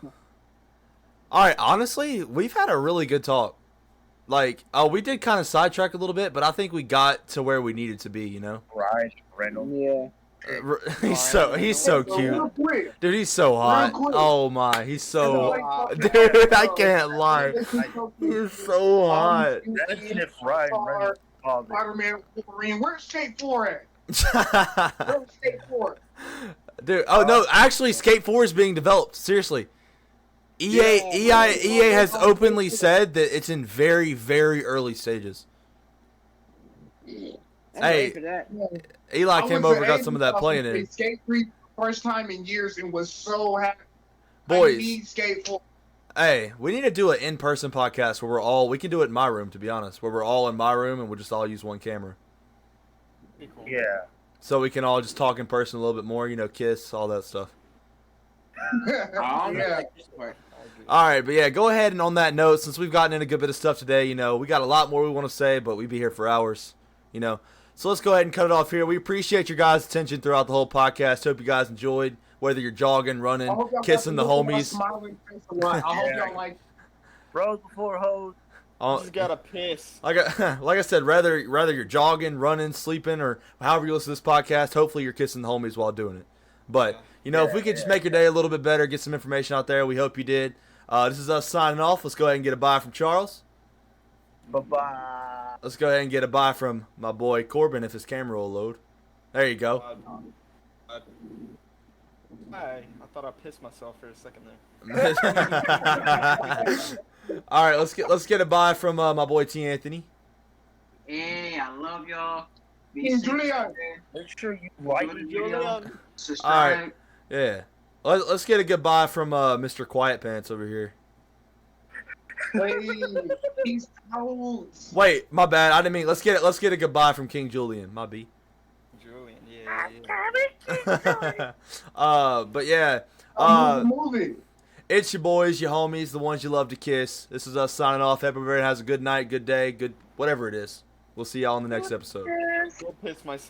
Speaker 1: All right. Honestly, we've had a really good talk. Like, we did kind of sidetrack a little bit, but I think we got to where we needed to be. You know.
Speaker 3: Right, Reynolds.
Speaker 4: Yeah.
Speaker 1: He's so cute,
Speaker 5: Real quick.
Speaker 1: dude. He's so hot.
Speaker 5: quick.
Speaker 1: Oh my, he's so.
Speaker 2: So,
Speaker 1: Dude, I can't lie. He's so hot.
Speaker 3: Imagine if Ryan Reynolds called it.
Speaker 5: Spider-Man, Wolverine. Where's Skate 4 at? Where's Skate 4?
Speaker 1: Dude, oh no, actually Skate 4 is being developed. Seriously. EA has openly said that it's in very, very early stages.
Speaker 4: I'm
Speaker 1: Hey.
Speaker 4: ready for that.
Speaker 1: Eli
Speaker 5: I
Speaker 1: came
Speaker 5: was
Speaker 1: over, got some of that playing in.
Speaker 5: Skate 3 first time in years and was so happy. I
Speaker 1: Boys,
Speaker 5: need Skate 4.
Speaker 1: hey, we need to do an in-person podcast where we can do it in my room, to be honest, where we're all in my room and we'll just all use one camera.
Speaker 2: pretty cool.
Speaker 3: Yeah.
Speaker 1: So we can all just talk in person a little bit more, kiss, all that stuff.
Speaker 5: Yeah.
Speaker 1: All right, but yeah, go ahead and on that note, since we've gotten in a good bit of stuff today, we got a lot more we want to say, but we'd be here for hours, So let's go ahead and cut it off here. We appreciate your guys' attention throughout the whole podcast. Hope you guys enjoyed, whether you're jogging, running,
Speaker 5: I hope y'all
Speaker 1: kissing the
Speaker 5: got to look at my
Speaker 1: homies.
Speaker 5: smiling face a lot. I hope y'all like.
Speaker 3: Bros before hoes.
Speaker 2: I just gotta piss.
Speaker 1: Like I said, whether you're jogging, running, sleeping, or however you listen to this podcast, hopefully you're kissing the homies while doing it. But, if we could just make your day a little bit better, get some information out there, we hope you did. This is us signing off. Let's go ahead and get a bye from Charles.
Speaker 3: Bye-bye.
Speaker 1: Let's go ahead and get a bye from my boy Corbin if his camera will load. There you go.
Speaker 2: I thought I pissed myself for a second there.
Speaker 1: All right, let's get a bye from my boy T. Anthony.
Speaker 6: Hey, I love y'all. Be
Speaker 5: Hey,
Speaker 6: safe
Speaker 5: Julien.
Speaker 6: out there.
Speaker 3: Make sure you like
Speaker 6: Go
Speaker 3: the
Speaker 6: to
Speaker 3: video.
Speaker 6: Julien. Subscribe.
Speaker 1: All right. Yeah. Let's get a goodbye from Mr. Quiet Pants over here.
Speaker 5: Wait, he's out.
Speaker 1: Wait, my bad. I didn't mean. Let's get a goodbye from King Julien. My B.
Speaker 2: Julien, yeah.
Speaker 1: But yeah.
Speaker 5: Move it.
Speaker 1: It's your boys, your homies, the ones you love to kiss. This is us signing off. Everybody has a good night, good day, good whatever it is. We'll see y'all in the next episode.
Speaker 2: Go piss myself.